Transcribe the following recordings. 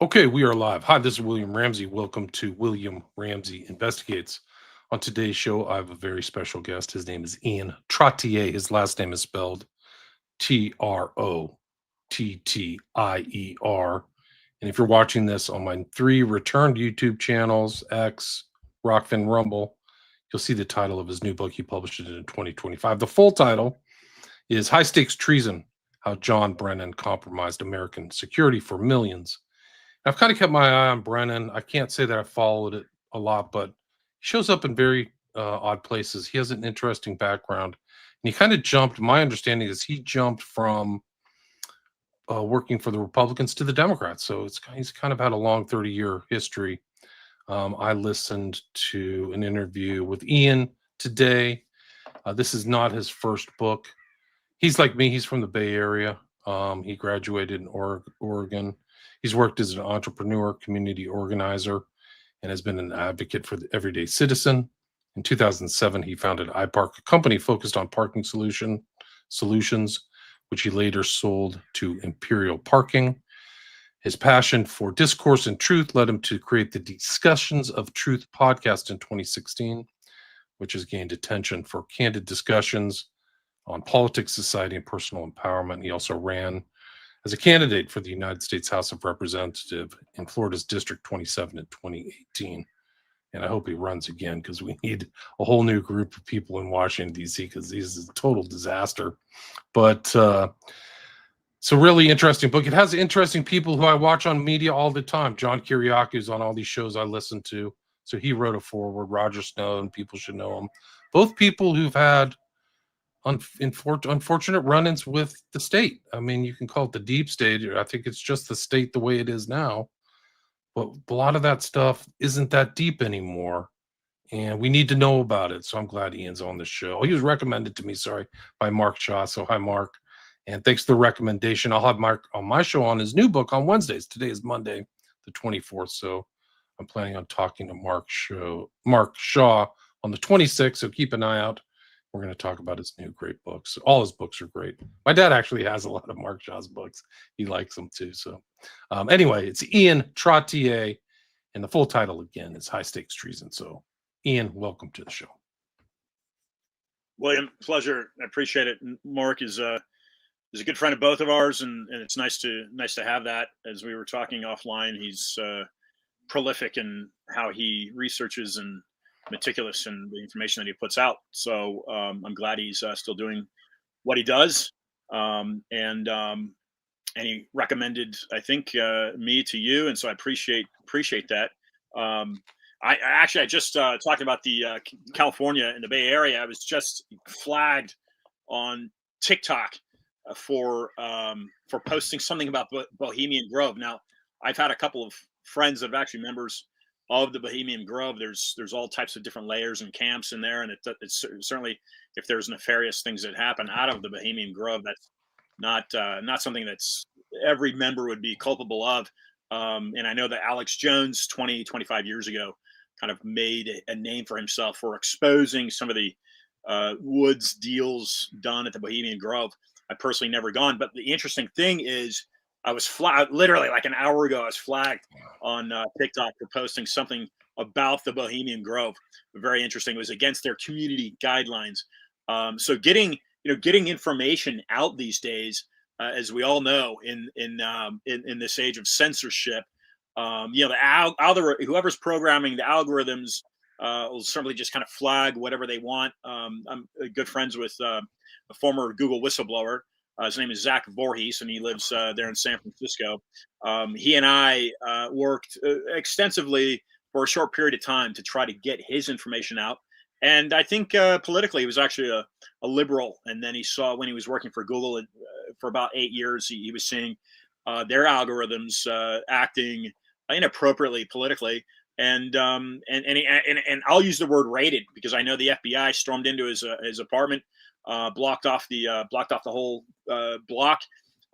Okay, we are live. Hi, this is William Ramsey. Welcome to William Ramsey Investigates. On today's show, I have a very special guest. His name is Ian Trottier. His last name is spelled Trottier. And if you're watching this on my three returned YouTube channels, X, Rockfin, Rumble, you'll see the title of his new book. He published it in 2025. The full title is High Stakes Treason: How John Brennan Compromised American Security for Millions. I've kind of kept my eye on Brennan. I can't say that I followed it a lot, but he shows up in very odd places. He has an interesting background, and he kind of jumped. My understanding is he jumped from working for the Republicans to the Democrats. So he's kind of had a long 30-year history. I listened to an interview with Ian today. This is not his first book. He's like me. He's from the Bay Area. He graduated in Oregon. He's worked as an entrepreneur, community organizer, and has been an advocate for the everyday citizen. In 2007, he founded iPark, a company focused on parking solutions, which he later sold to Imperial Parking. His passion for discourse and truth led him to create the Discussions of Truth podcast in 2016, which has gained attention for candid discussions on politics, society, and personal empowerment. He also ran as a candidate for the United States House of Representatives in Florida's District 27 in 2018. And I hope he runs again because we need a whole new group of people in Washington, D.C., because this is a total disaster. But it's a really interesting book. It has interesting people who I watch on media all the time. John Kiriakou is on all these shows I listen to. So he wrote a foreword. Roger Snow, and people should know him. Both people who've had unfortunate run-ins with the state. I mean, you can call it the deep state. I think it's just the state the way it is now. But a lot of that stuff isn't that deep anymore, and we need to know about it. So I'm glad Ian's on the show. He was recommended to me, by Mark Shaw. So hi, Mark, and thanks for the recommendation. I'll have Mark on my show on his new book on Wednesdays. Today is Monday, the 24th. So I'm planning on talking to Mark Shaw on the 26th. So keep an eye out. We're going to talk about his new great books. All his books are great. My dad actually has a lot of Mark Shaw's books. He likes them too. So anyway, it's Ian Trottier, and the full title again is High Stakes Treason. So Ian, welcome to the show. William, pleasure. I appreciate it. Mark is a good friend of both of ours, and it's nice to have that. As we were talking offline, he's prolific in how he researches and meticulous in the information that he puts out. So I'm glad he's still doing what he does. And he recommended, I think, me to you, and so I appreciate that. I just talking about the California in the Bay Area. I was just flagged on TikTok for posting something about Bohemian Grove. Now, I've had a couple of friends that are actually members of the Bohemian Grove. There's all types of different layers and camps in there, and it's certainly, if there's nefarious things that happen out of the Bohemian Grove, that's not something that's every member would be culpable of. And I know that Alex Jones 25 years ago kind of made a name for himself for exposing some of the woods deals done at the Bohemian Grove. I personally never gone, but the interesting thing is I was flagged literally like an hour ago. I was flagged on TikTok for posting something about the Bohemian Grove. Very interesting. It was against their community guidelines. So getting information out these days, as we all know, in this age of censorship, whoever's programming the algorithms will certainly just kind of flag whatever they want. I'm good friends with a former Google whistleblower. His name is Zach Voorhees, and he lives there in San Francisco. He and I worked extensively for a short period of time to try to get his information out. And I think politically, he was actually a liberal. And then he saw, when he was working for Google for about 8 years, he was seeing their algorithms acting inappropriately politically. And I'll use the word raided, because I know the FBI stormed into his apartment, blocked off the whole block.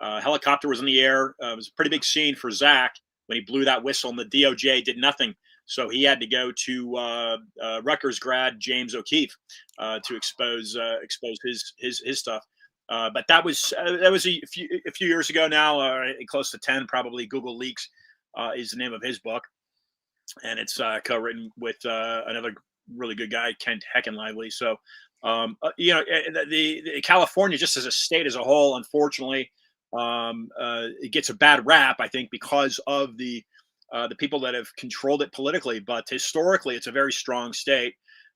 Helicopter was in the air. It was a pretty big scene for Zach when he blew that whistle, and the DOJ did nothing. So he had to go to Rutgers grad James O'Keefe to expose his stuff. But that was a few years ago now, close to 10 probably. Google leaks is the name of his book, and it's co-written with another really good guy, Kent Heckenlively. So, the California, just as a state as a whole, unfortunately, it gets a bad rap, I think, because of the people that have controlled it politically. But historically, it's a very strong state.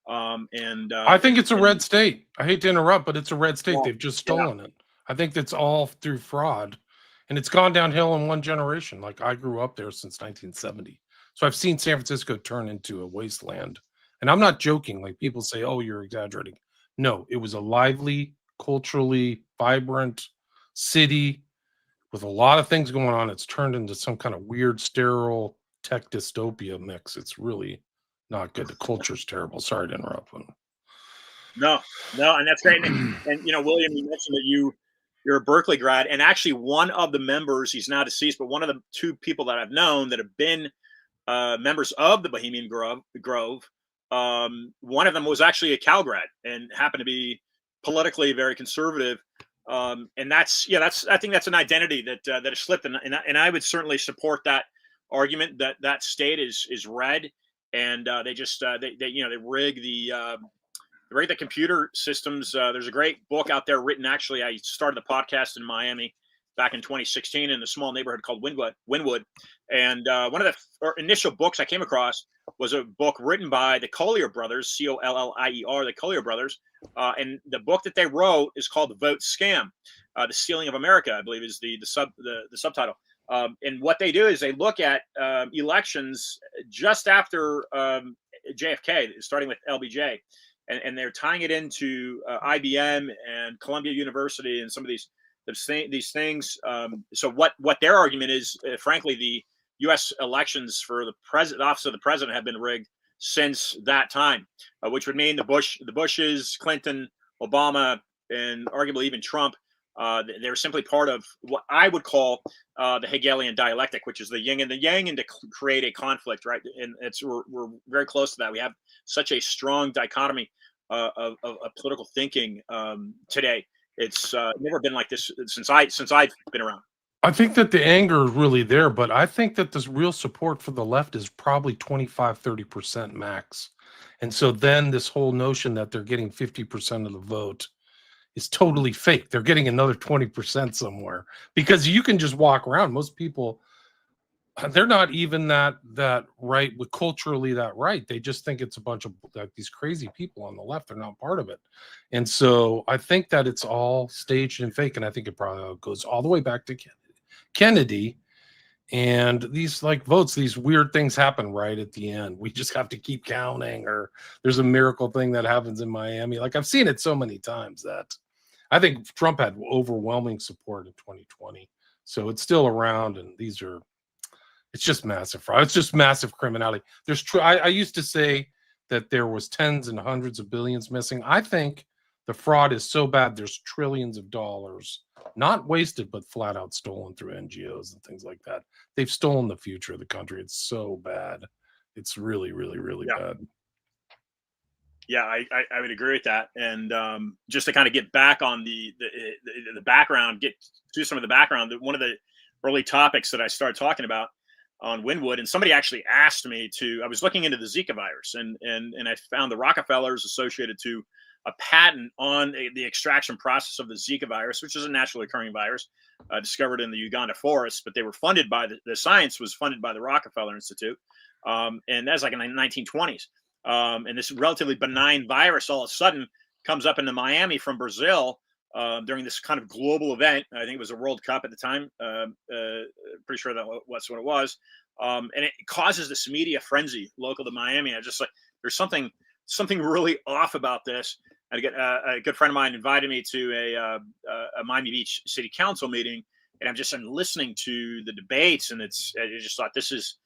I think it's a red state. I hate to interrupt, but it's a red state. Well, They've just yeah. stolen it. I think that's all through fraud, and it's gone downhill in one generation. Like, I grew up there since 1970, so I've seen San Francisco turn into a wasteland. And I'm not joking. Like, people say, "Oh, you're exaggerating." No, it was a lively, culturally vibrant city with a lot of things going on. It's turned into some kind of weird, sterile tech dystopia mix. It's really not good. The culture's terrible. Sorry to interrupt. No, no, and that's great. And William, you mentioned that you're a Berkeley grad, and actually one of the members, he's now deceased, but one of the two people that I've known that have been members of the Bohemian Grove. One of them was actually a Cal grad and happened to be politically very conservative. And I think that's an identity that has slipped, and I would certainly support that argument that that state is red, and they just they rig the computer systems. There's a great book out there written. Actually, I started the podcast in Miami back in 2016 in a small neighborhood called Wynwood. And one of the initial books I came across was a book written by the Collier brothers, Collier, the Collier brothers. And the book that they wrote is called The Vote Scam, The Stealing of America, I believe is the subtitle. And what they do is they look at elections just after JFK, starting with LBJ. And they're tying it into IBM and Columbia University and some of these things. So what their argument is, frankly, the U.S. elections for the office of the president have been rigged since that time, which would mean the Bushes, Clinton, Obama, and arguably even Trump. They're simply part of what I would call the Hegelian dialectic, which is the yin and the yang, and to create a conflict, right? And we're very close to that. We have such a strong dichotomy of political thinking today. It's never been like this since I've been around. I think that the anger is really there, but I think that this real support for the left is probably 25-30% max. And so then this whole notion that they're getting 50% of the vote is totally fake. They're getting another 20% somewhere, because you can just walk around. Most people, they're not even that right, with culturally that right. They just think it's a bunch of like these crazy people on the left. They're not part of it. And so I think that it's all staged and fake. And I think it probably goes all the way back to Kennedy. And these like votes, these weird things happen right at the end. We just have to keep counting, or there's a miracle thing that happens in Miami. Like, I've seen it so many times that I think Trump had overwhelming support in 2020. So it's still around, and it's just massive fraud. It's just massive criminality. I used to say that there was tens and hundreds of billions missing. I think the fraud is so bad there's trillions of dollars not wasted but flat out stolen through NGOs and things like that. They've stolen the future of the country. It's so bad. It's really, really, really bad. Yeah, I would agree with that. And just to kind of get back on the background, get to some of the background, one of the early topics that I started talking about on Wynwood, and somebody actually asked me I was looking into the Zika virus, and I found the Rockefellers associated to a patent on the extraction process of the Zika virus, which is a naturally occurring virus discovered in the Uganda forest, but they were funded by the science was funded by the Rockefeller Institute. And that's like in the 1920s. And this relatively benign virus all of a sudden comes up into Miami from Brazil during this kind of global event. I think it was a World Cup at the time. Pretty sure that's what it was. And it causes this media frenzy local to Miami. I just like, there's something really off about this. And a good friend of mine invited me to a Miami Beach City Council meeting, and I'm listening to the debates, and I just thought this is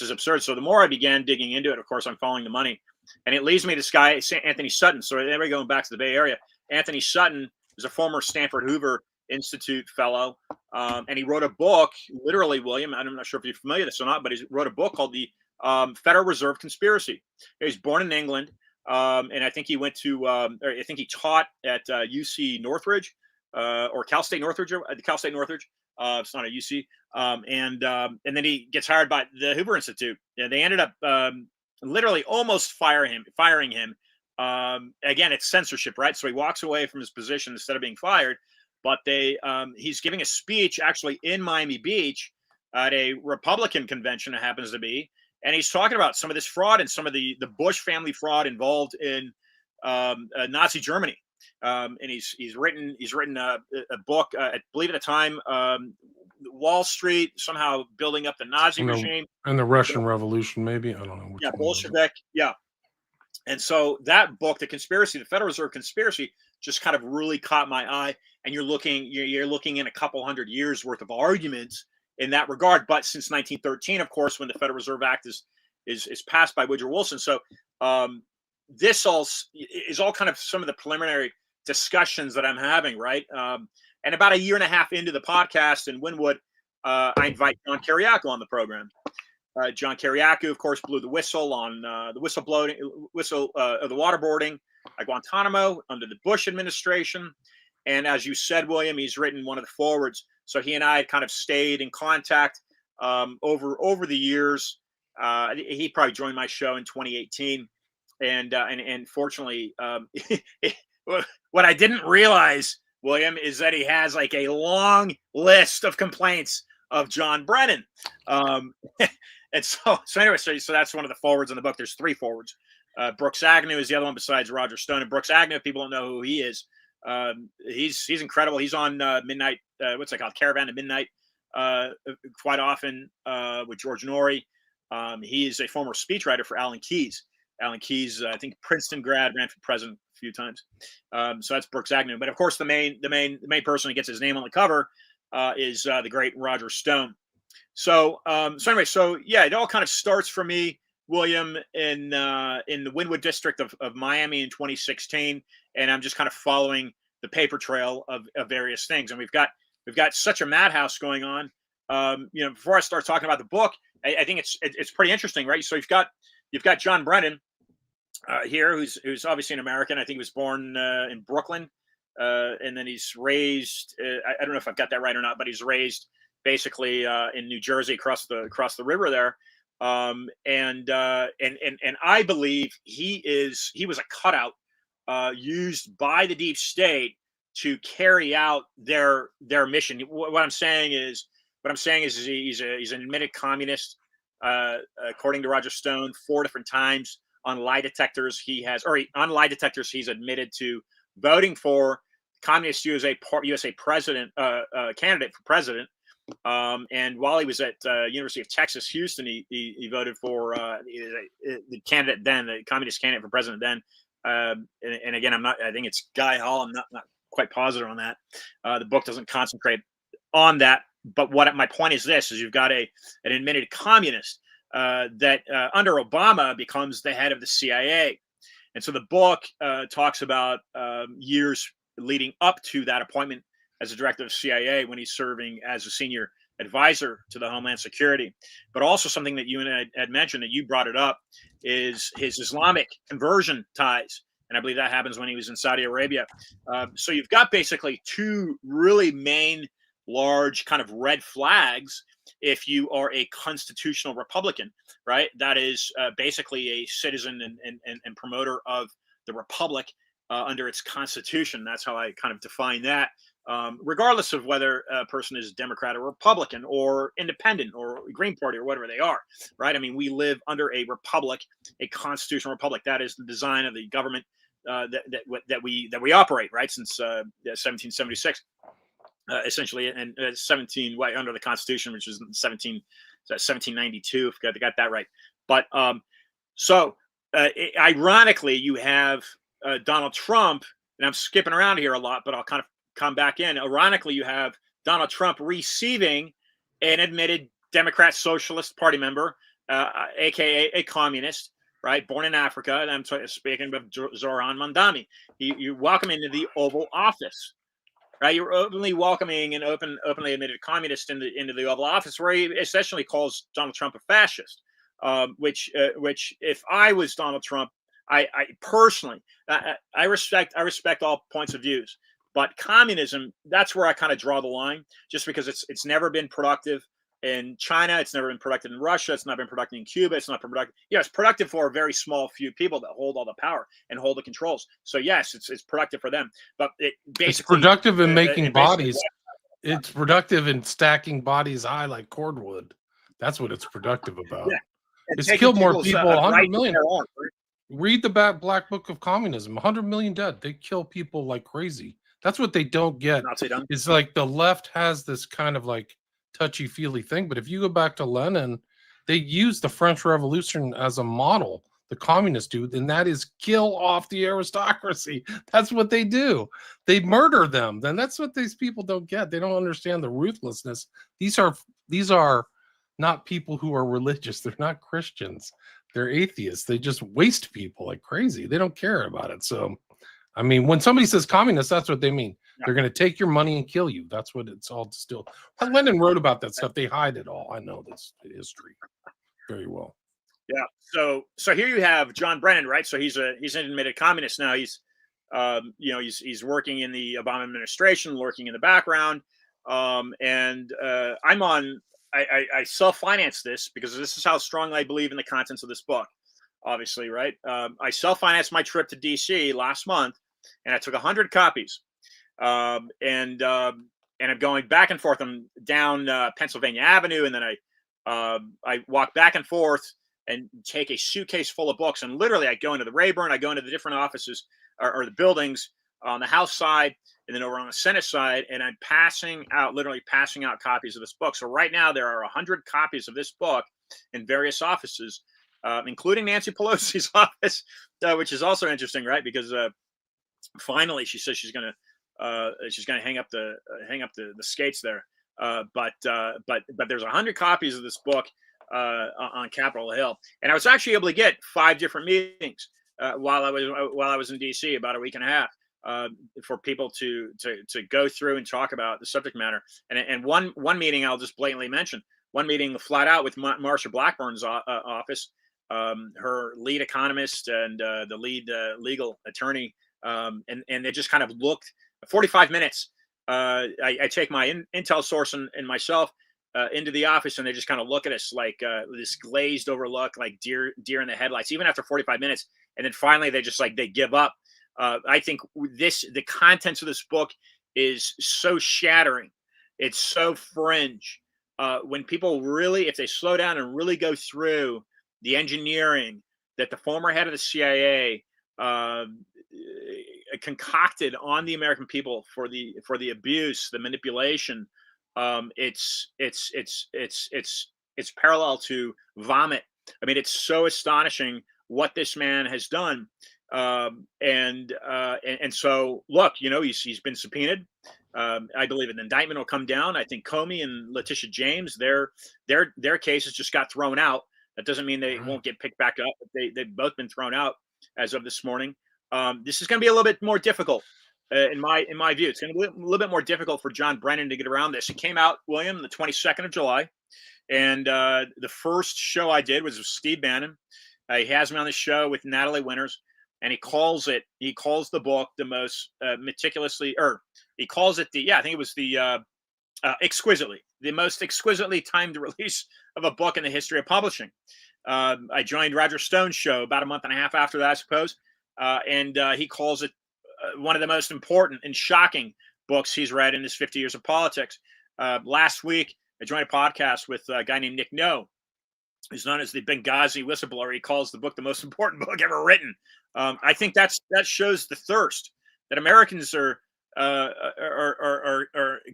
absurd. So the more I began digging into it, of course, I'm following the money, and it leads me to this guy, Anthony Sutton. So there we go, back to the Bay Area. Anthony Sutton is a former Stanford Hoover Institute fellow, and he wrote a book, literally, William, I'm not sure if you're familiar with this or not, but he wrote a book called The Federal Reserve Conspiracy. He was born in England, and I think he went to, I think he taught at UC Northridge, or Cal State Northridge. Cal State Northridge. It's not a UC. And then he gets hired by the Hoover Institute. And they ended up literally almost firing him. Again, it's censorship, right? So he walks away from his position instead of being fired. But he's giving a speech actually in Miami Beach at a Republican convention, it happens to be, and he's talking about some of this fraud and some of the Bush family fraud involved in Nazi Germany. And he's written a book, I believe at the time, Wall Street somehow building up the Nazi regime and the Russian Revolution, maybe, I don't know which yeah, one Bolshevik, yeah. And so that book, The Federal Reserve Conspiracy, just kind of really caught my eye. And you're looking in a couple hundred years worth of arguments in that regard. But since 1913, of course, when the Federal Reserve Act is passed by Woodrow Wilson, so this all is all kind of some of the preliminary discussions that I'm having, right? And about a year and a half into the podcast in Wynwood, I invite John Kiriakou on the program. John Kiriakou, of course, blew the whistle on the whistle of the waterboarding at Guantanamo under the Bush administration. And as you said, William, he's written one of the forwards. So he and I had kind of stayed in contact over the years. He probably joined my show in 2018, and fortunately, what I didn't realize, William, is that he has like a long list of complaints of John Brennan. And so anyway, so that's one of the forwards in the book. There's 3 forwards. Brooks Agnew is the other one besides Roger Stone. And Brooks Agnew, if people don't know who he is, he's incredible. He's on Midnight, what's it called? Caravan to Midnight, quite often with George Norrie. He is a former speechwriter for Alan Keyes. Alan Keyes, I think Princeton grad, ran for president a few times. So that's Brooks Agnew. But of course, the main person who gets his name on the cover is the great Roger Stone. So anyway, yeah, it all kind of starts for me, William, in the Wynwood district of Miami in 2016, and I'm just kind of following the paper trail of various things. And we've got such a madhouse going on. Before I start talking about the book, I think it's pretty interesting, right? So you've got John Brennan here, who's obviously an American. I think he was born in Brooklyn, and then he's raised. I don't know if I've got that right or not, but he's raised basically in New Jersey across the river there. And I believe he was a cutout used by the deep state to carry out their mission. What I'm saying is he's an admitted communist. According to Roger Stone, 4 different times on lie detectors he's admitted to voting for Communist USA president candidate for president. And while he was at University of Texas, Houston, he voted for the candidate then, the communist candidate for president then. And again, I think it's Guy Hall. I'm not quite positive on that. The book doesn't concentrate on that. But my point is this: is you've got an admitted communist that under Obama becomes the head of the CIA. And so the book talks about years leading up to that appointment as a director of CIA when he's serving as a senior advisor to the Homeland Security. But also something that you and I had mentioned, that you brought it up, is his Islamic conversion ties. And I believe that happens when he was in Saudi Arabia. So you've got basically 2 really main large kind of red flags if you are a constitutional Republican, right? That is basically a citizen and promoter of the Republic under its constitution. That's how I kind of define that. Regardless of whether a person is Democrat or Republican or independent or Green Party or whatever they are, right? I mean, we live under a republic, a constitutional republic. That is the design of the government that we operate, right, since 1776, essentially, and 17 under the Constitution, which is 1792. If I got that right. But ironically, you have Donald Trump, and I'm skipping around here a lot, but I'll kind of come back in. Ironically, you have Donald Trump receiving an admitted Democrat Socialist Party member, aka a communist, right, born in Africa. And I'm speaking of Zoran Mandami. You welcome into the Oval Office, right? You're openly welcoming an openly admitted communist into the Oval Office, where he essentially calls Donald Trump a fascist. Which if I was Donald Trump, I personally, I respect all points of views. But communism, that's where I kind of draw the line, just because it's never been productive. in China. It's never been productive in Russia. It's not been productive in Cuba. It's not productive. It's productive for a very small few people that hold all the power and hold the controls. So yes, it's productive for them. But it basically, it's productive in making bodies. what? It's productive in stacking bodies high like cordwood. That's what it's productive about. Yeah. And It's taking killed more people's, people. 100 right to million. their own, right? Read the Black Book of Communism. 100 million dead. They kill people like crazy. That's what they don't get. Nazi done. It's like the left has this kind of like touchy-feely thing. But if you go back to Lenin, they used the French Revolution as a model. The communists do, and that is kill off the aristocracy. That's what they do. They murder them. Then that's what these people don't get. They don't understand the ruthlessness. These are not people who are religious. They're not Christians. They're atheists. They just waste people like crazy. They don't care about it. So, I mean, when somebody says communist, that's what they mean. Yeah. They're going to take your money and kill you. That's what it's all distilled. Well, Lenin wrote about that stuff. They hide it all. I know this history very well. Yeah. So here you have John Brennan, right? So he's an admitted communist now. He's he's working in the Obama administration, lurking in the background. And I'm on. I self-finance this because this is how strongly I believe in the contents of this book. Obviously, right? I self-financed my trip to DC last month, and I took 100 copies. And I'm going back and forth. I'm down Pennsylvania Avenue, and then I walk back and forth and take a suitcase full of books. And literally, I go into the Rayburn, I go into the different offices or the buildings on the House side, and then over on the Senate side, and I'm literally passing out copies of this book. So right now, there are 100 copies of this book in various offices, including Nancy Pelosi's office, which is also interesting, right? Because finally, she says she's going to hang up the skates there. But there's 100 copies of this book on Capitol Hill, and I was actually able to get 5 different meetings while I was in DC about a week and a half for people to go through and talk about the subject matter. And one meeting I'll just blatantly mention. One meeting flat out with Marsha Blackburn's office, her lead economist and the lead legal attorney, and they just kind of looked 45 minutes. I take my intel source and myself into the office, and they just kind of look at us like this glazed over look, like deer in the headlights, even after 45 minutes. And then finally, they give up. I think the contents of this book is so shattering. It's so fringe. When people really, if they slow down and really go through the engineering that the former head of the CIA concocted on the American people for the abuse, the manipulation, it's parallel to vomit. I mean, it's so astonishing what this man has done. And so look, he's been subpoenaed. I believe an indictment will come down. I think Comey and Letitia James, their cases just got thrown out. That doesn't mean they won't get picked back up. But they've both been thrown out as of this morning. This is going to be a little bit more difficult in my view. It's going to be a little bit more difficult for John Brennan to get around this. It came out, William, the 22nd of July. And the first show I did was with Steve Bannon. He has me on the show with Natalie Winters. And he calls the book the most meticulously, or he calls it I think it was the most exquisitely timed release of a book in the history of publishing. I joined Roger Stone's show about a month and a half after that, I suppose. And he calls it one of the most important and shocking books he's read in his 50 years of politics. Last week, I joined a podcast with a guy named Nick No, who's known as the Benghazi whistleblower. He calls the book the most important book ever written. I think that shows the thirst that Americans are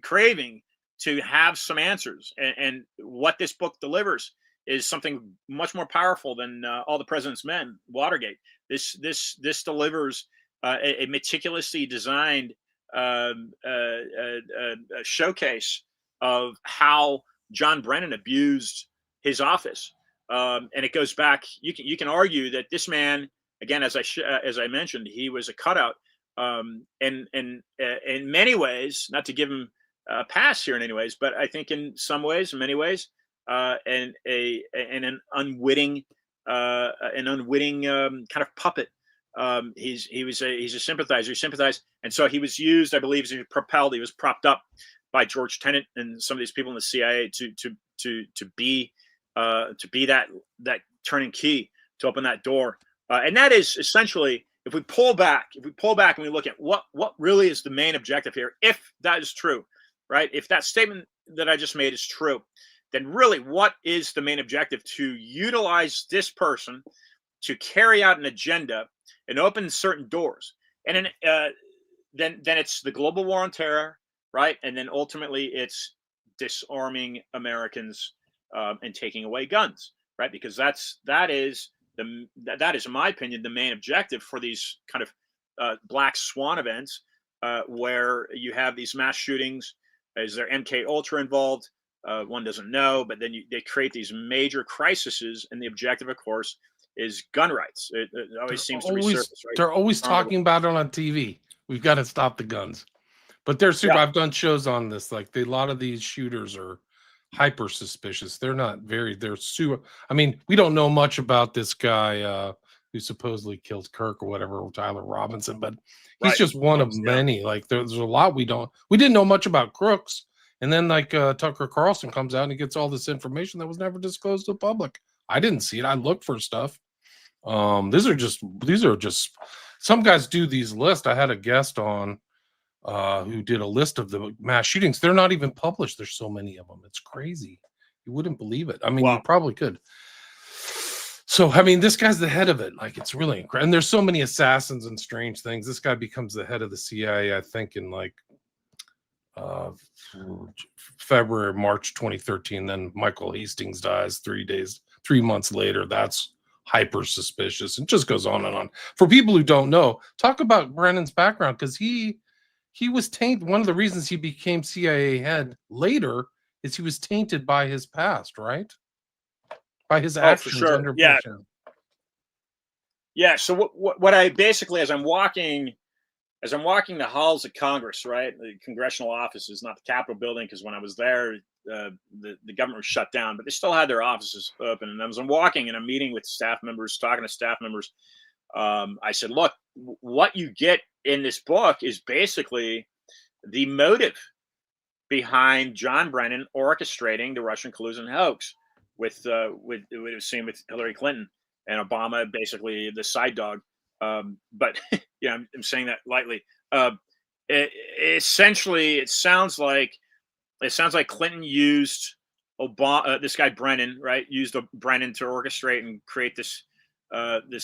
craving to have some answers, and what this book delivers is something much more powerful than All the President's Men, Watergate. This delivers a meticulously designed showcase of how John Brennan abused his office, and it goes back. You can argue that this man, again, as I mentioned, he was a cutout, and in many ways, not to give him a pass here in any ways, but I think in some ways, in many ways, and an unwitting kind of puppet. He's a sympathizer. He sympathized, and so he was used. I believe he was propped up by George Tenet and some of these people in the CIA to to be that turning key to open that door. And that is essentially, if we pull back and we look at what really is the main objective here, if that is true, right? If that statement that I just made is true, then really what is the main objective? To utilize this person to carry out an agenda and open certain doors. And then it's the global war on terror, right? And then ultimately it's disarming Americans and taking away guns, right? Because that is, in my opinion, the main objective for these kind of black swan events, where you have these mass shootings. Is there MK Ultra involved? One doesn't know, but then they create these major crises, and the objective, of course, is gun rights. It always seems to resurface, right? They're always talking about it on TV. We've got to stop the guns. But they're super. Yeah. I've done shows on this. Like a lot of these shooters are hyper suspicious. They're not very. They're super. I mean, we don't know much about this guy who supposedly killed Kirk or whatever, Tyler Robinson, but he's Right. just one of many. Like there's a lot we didn't know much about crooks. And then like Tucker Carlson comes out and he gets all this information that was never disclosed to the public. I didn't see it. I looked for stuff. These are just some guys do these lists. I had a guest on who did a list of the mass shootings. They're not even published. There's so many of them. It's crazy. You wouldn't believe it. I mean, you probably could. So, I mean, this guy's the head of it. Like, it's really incredible. And there's so many assassins and strange things. This guy becomes the head of the CIA, I think, in like February, March 2013. Then Michael Hastings dies 3 months later. That's hyper suspicious. It just goes on and on. For people who don't know, talk about Brennan's background, because he was tainted. One of the reasons he became CIA head later is he was tainted by his past, right? By his actions under Bush. Yeah. So what I basically, as I'm walking the halls of Congress, right, the congressional offices, not the Capitol building, because when I was there, the government was shut down, but they still had their offices open. And as I'm walking and I'm meeting with staff members, talking to staff members, I said, look, what you get in this book is basically the motive behind John Brennan orchestrating the Russian collusion hoax with it was seen with Hillary Clinton and Obama, basically the side dog. But yeah, I'm saying that lightly. Essentially, it sounds like Clinton used Obama, this guy Brennan, right? Used Brennan to orchestrate and create this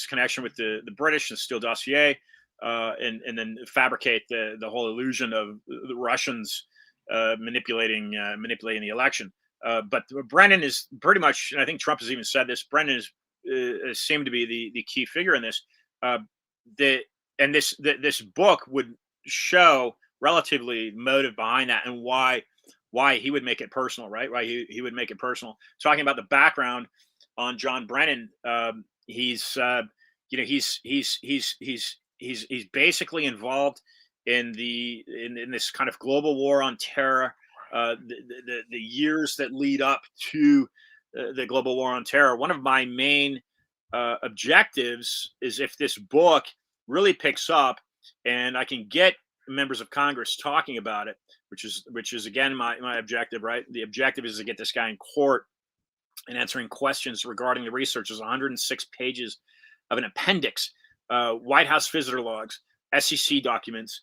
connection with the British and Steele dossier, and then fabricate the whole illusion of the Russians manipulating the election. But Brennan is pretty much, and I think Trump has even said this, Brennan is seemed to be the key figure in this. This book would show relatively motive behind that, and why he would make it personal, right? Why he would make it personal. Talking about the background on John Brennan, he's basically involved in this kind of global war on terror. The years that lead up to the global war on terror. One of my main objectives is, if this book really picks up and I can get members of Congress talking about it, which is again my objective, right? The objective is to get this guy in court and answering questions regarding the research. There's 106 pages of an appendix, White House visitor logs, SEC documents,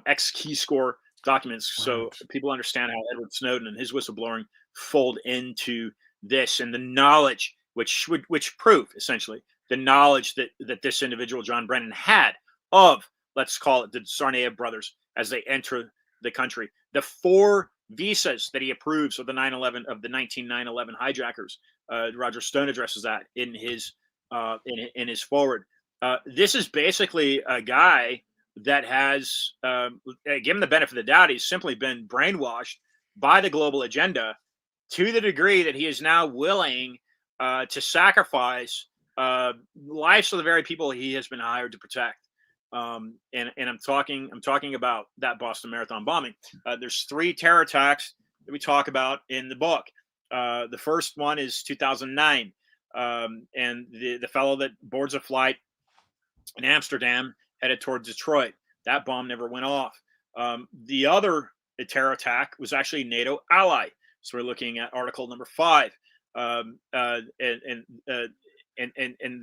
ex-key score documents, so people understand how Edward Snowden and his whistleblowing fold into this, and the knowledge which prove essentially the knowledge that this individual John Brennan had of, let's call it, the Tsarnaev brothers as they enter the country, the 4 visas that he approves of the 1911 hijackers. Roger Stone addresses that in his forward. This is basically a guy that has, given the benefit of the doubt, he's simply been brainwashed by the global agenda to the degree that he is now willing to sacrifice lives of the very people he has been hired to protect. And I'm talking about that Boston Marathon bombing. There's 3 terror attacks that we talk about in the book. The first one is 2009, and the fellow that boards a flight in Amsterdam headed toward Detroit. That bomb never went off. The other terror attack was actually a NATO ally. So we're looking at article number 5. And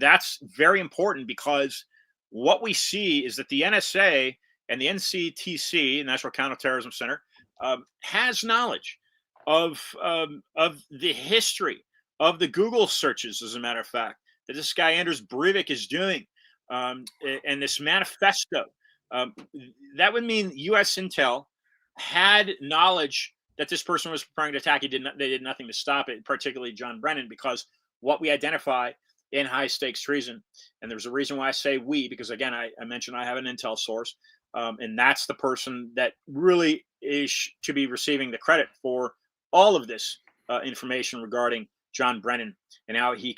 that's very important, because what we see is that the NSA and the NCTC, National Counterterrorism Center, has knowledge of the history of the Google searches, as a matter of fact, that this guy Anders Breivik is doing, and this manifesto. That would mean U.S. Intel had knowledge that this person was preparing to attack. They did nothing to stop it, particularly John Brennan, because what we identify in high stakes treason, and there's a reason why I say we, because again, I mentioned I have an intel source, and that's the person that really is to be receiving the credit for all of this information regarding John Brennan and how he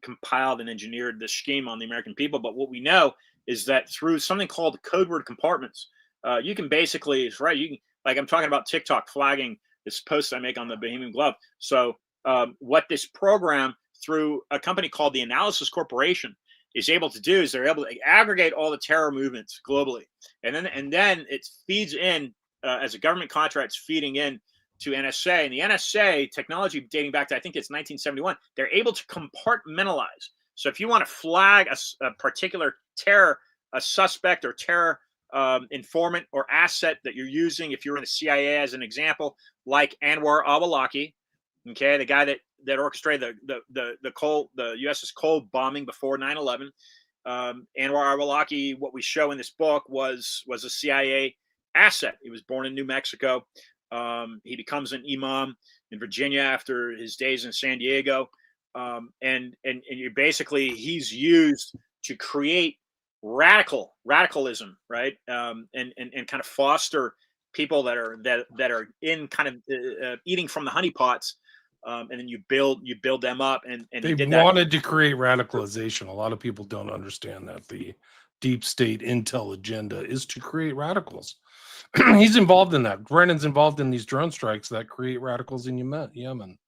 compiled and engineered this scheme on the American people. But what we know is that through something called code word compartments, you can basically, right, you can, like I'm talking about TikTok flagging this post I make on the Bohemian Glove. So what this program through a company called the Analysis Corporation is able to do is they're able to aggregate all the terror movements globally. And then it feeds in as a government contract, it's feeding in to NSA. And the NSA technology dating back to, I think it's 1971, they're able to compartmentalize. So if you want to flag a particular terror, a suspect or terror informant or asset that you're using, if you're in the CIA as an example, like Anwar al-Awlaki, okay, the guy that orchestrated the USS Cole bombing before 9/11. Anwar al-Awlaki, what we show in this book was a CIA asset. He was born in New Mexico. He becomes an imam in Virginia after his days in San Diego, and you basically he's used to create radicalism, right? And kind of foster people that are in kind of eating from the honeypots, and then you build them up. And they wanted to create radicalization. A lot of people don't understand that the deep state intel agenda is to create radicals. He's involved in that. Brennan's involved in these drone strikes that create radicals in Yemen.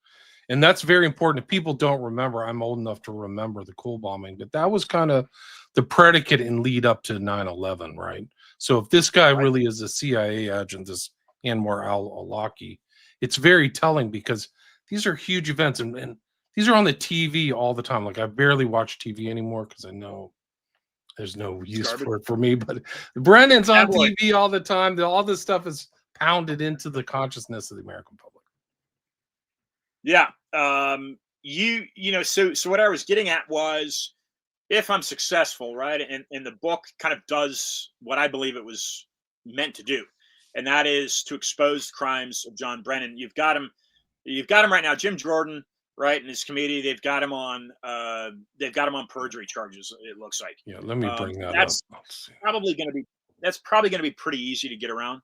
And that's very important. If people don't remember, I'm old enough to remember the Cole bombing, but that was kind of the predicate and lead up to 9/11, right? So if this guy really is a CIA agent, this Anwar al-Awlaki, it's very telling, because these are huge events, and these are on the TV all the time. Like, I barely watch TV anymore because I know there's no use for it for me, but Brennan's on TV all the time. All this stuff is pounded into the consciousness of the American public. Yeah. You know, so what I was getting at was, if I'm successful, right, and the book kind of does what I believe it was meant to do, and that is to expose the crimes of John Brennan. You've got him right now, Jim Jordan, right, and his committee. They've got him on perjury charges. It looks like. Yeah, let me bring that that's up. Probably going to be pretty easy to get around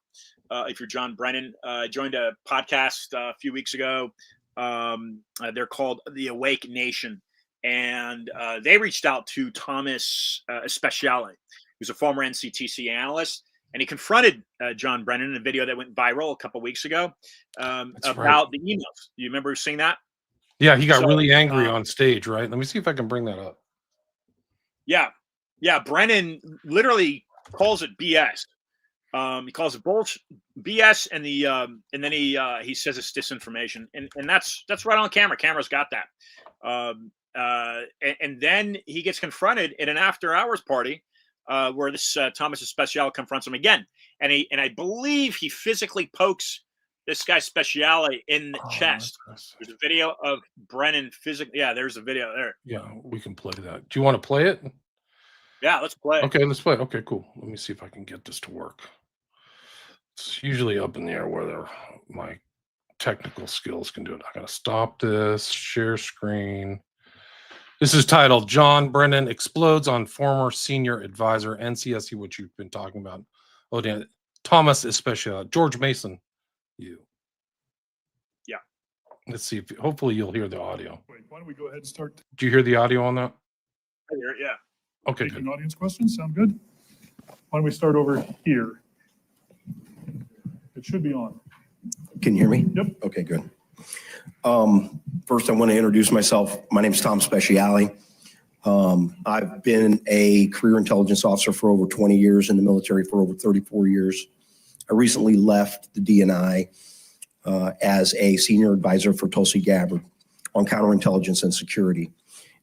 if you're John Brennan. I joined a podcast a few weeks ago. They're called The Awake Nation, and they reached out to Thomas Speciale, who's a former NCTC analyst, and he confronted John Brennan in a video that went viral a couple weeks ago about the emails. You remember seeing that? Yeah, he got really angry on stage, right? Let me see if I can bring that up. Yeah. Brennan literally calls it BS. He calls it bullshit, BS, and then he says it's disinformation, and that's right on camera. Camera's got that. And then he gets confronted at an after-hours party where this Thomas Speciale confronts him again, and I believe he physically pokes this guy Speciale in the chest. There's a video of Brennan physically. Yeah, there's a video there. Yeah, we can play that. Do you want to play it? Yeah, let's play it. Okay, let's play it. Okay, cool. Let me see if I can get this to work. It's usually up in the air whether my technical skills can do it. I gotta stop this, share screen. This is titled "John Brennan Explodes on Former Senior Advisor NCSC," which you've been talking about. Oh, damn. Thomas Speciale, George Mason. Yeah. Let's see if hopefully you'll hear the audio. Wait, why don't we go ahead and start? Do you hear the audio on that? I hear it, yeah. Okay, Taking audience questions. Sound good? Why don't we start over here? It should be on. Can you hear me? Yep. Okay, good. First, I want to introduce myself. My name is Tom Speciale. I've been a career intelligence officer for over 20 years, in the military for over 34 years. I recently left the DNI as a senior advisor for Tulsi Gabbard on counterintelligence and security.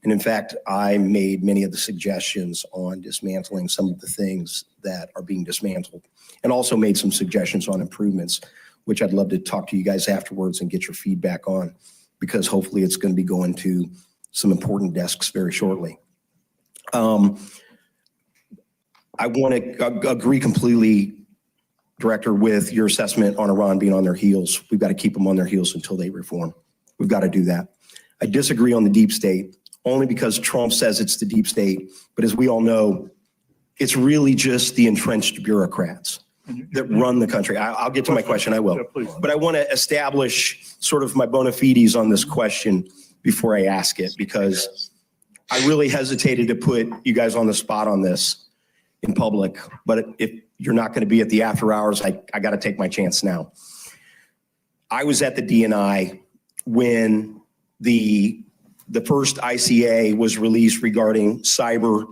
And in fact, I made many of the suggestions on dismantling some of the things that are being dismantled, and also made some suggestions on improvements, which I'd love to talk to you guys afterwards and get your feedback on, because hopefully it's going to be going to some important desks very shortly. I want to agree completely, Director, with your assessment on Iran being on their heels. We've got to keep them on their heels until they reform. We've got to do that. I disagree on the deep state, only because Trump says it's the deep state. But as we all know, it's really just the entrenched bureaucrats that run the country. I'll get to my question, I will. Yeah, please. But I want to establish sort of my bona fides on this question before I ask it, because I really hesitated to put you guys on the spot on this in public. But if you're not going to be at the after hours, I got to take my chance now. I was at the DNI when the first ICA was released regarding cyber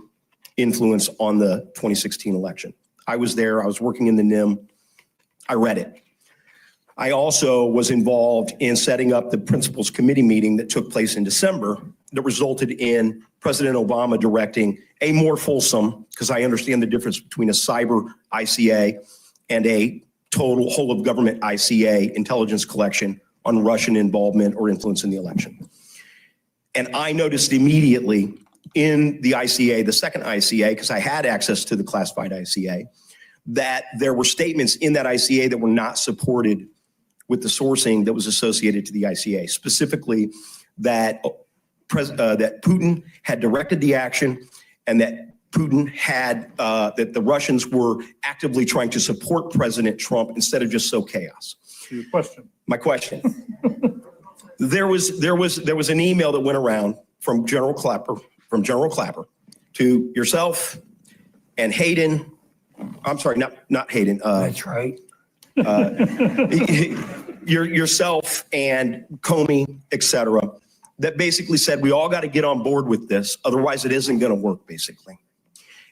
influence on the 2016 election. I was there. I was working in the NIM. I read it. I also was involved in setting up the principals committee meeting that took place in December that resulted in President Obama directing a more fulsome, because I understand the difference between a cyber ICA and a total whole of government ICA intelligence collection on Russian involvement or influence in the election. And I noticed immediately in the ICA, the second ICA, because I had access to the classified ICA, that there were statements in that ICA that were not supported with the sourcing that was associated to the ICA, specifically that that Putin had directed the action, and that Putin had, that the Russians were actively trying to support President Trump instead of just sow chaos. Your question. My question. There was an email that went around from General Clapper to yourself and Hayden. I'm sorry, not Hayden. That's right. Yourself and Comey, et cetera, that basically said we all got to get on board with this, otherwise it isn't going to work, basically.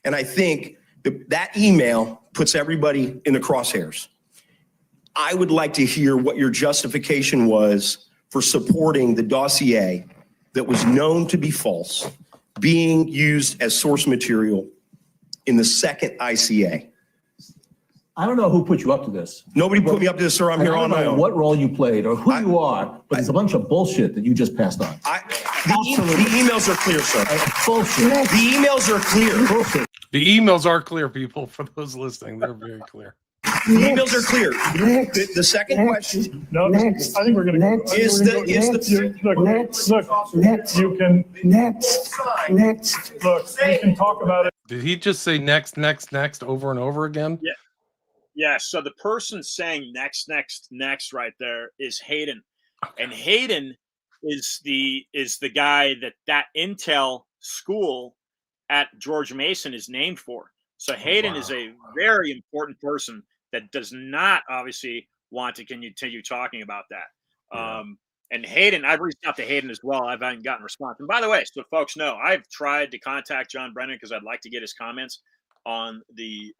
And I think that email puts everybody in the crosshairs. I would like to hear what your justification was for supporting the dossier that was known to be false being used as source material in the second ICA. I don't know who put you up to this. Nobody put me up to this, sir. I'm here on my I don't know own. what role you played or who you are, but it's a bunch of bullshit that you just passed on. The emails are clear, sir. Bullshit. The emails are clear. Bullshit. The emails are clear, people. For those listening, they're very clear. The emails are clear. The second question No, Next. I think we're going to go. Next. Look, you can, look, we can talk about it. Did he just say next over and over again? Yeah. Yeah. So the person saying next right there is Hayden. And Hayden is the guy that Intel school at George Mason is named for. So Hayden is a very important person that does not obviously want to continue talking about that. And Hayden, I've reached out to Hayden as well. I haven't gotten a response. And by the way, so folks know, I've tried to contact John Brennan because I'd like to get his comments on the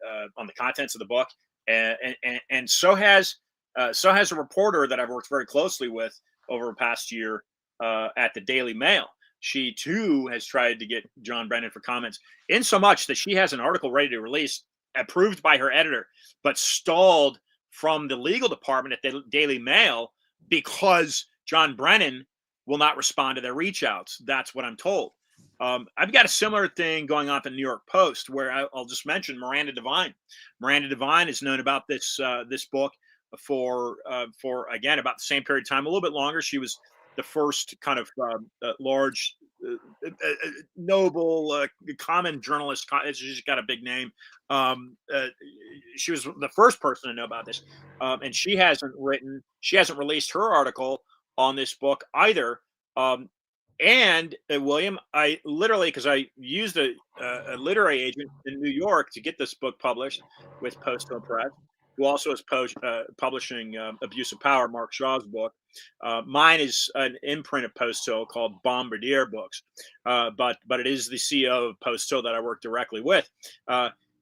contents of the book, and so has a reporter that I've worked very closely with over the past year at the Daily Mail. She too has tried to get John Brennan for comments, in so much that she has an article ready to release, approved by her editor, but stalled from the legal department at the Daily Mail because John Brennan will not respond to their reach outs. That's what I'm told. I've got a similar thing going on at the New York Post, where I'll just mention Miranda Devine. Miranda Devine has known about this book for again about the same period of time, a little bit longer. She was the first kind of large, noble, common journalist. She's got a big name. She was the first person to know about this, and she hasn't released her article on this book either. And William, I literally, because I used a literary agent in New York to get this book published with Post Hill Press, who also is publishing Abuse of Power, Mark Shaw's book. Mine is an imprint of Post Hill called Bombardier Books, but it is the CEO of Post Hill that I work directly with.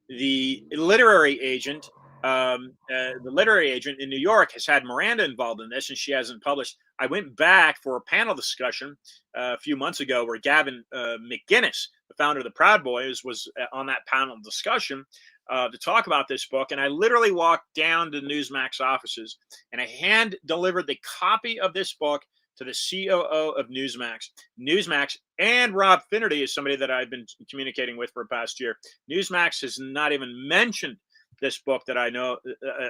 The literary agent the literary agent in New York, has had Miranda involved in this, and she hasn't published. I went back for a panel discussion a few months ago where Gavin McGinnis, the founder of the Proud Boys, was on that panel discussion to talk about this book. And I literally walked down to Newsmax offices and I hand delivered the copy of this book to the COO of Newsmax. Newsmax and Rob Finnerty is somebody that I've been communicating with for the past year. Newsmax has not even mentioned this book that I know,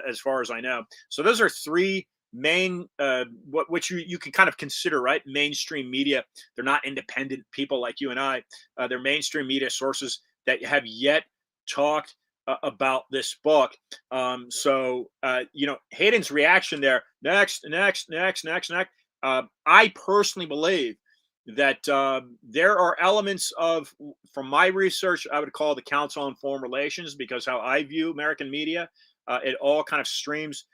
as far as I know. So those are three main, which you can kind of consider, right? Mainstream media. They're not independent people like you and I. They're mainstream media sources that have yet talked about this book. Hayden's reaction there, next. I personally believe that there are elements of, from my research, I would call the Council on Foreign Relations, because how I view American media, it all kind of streams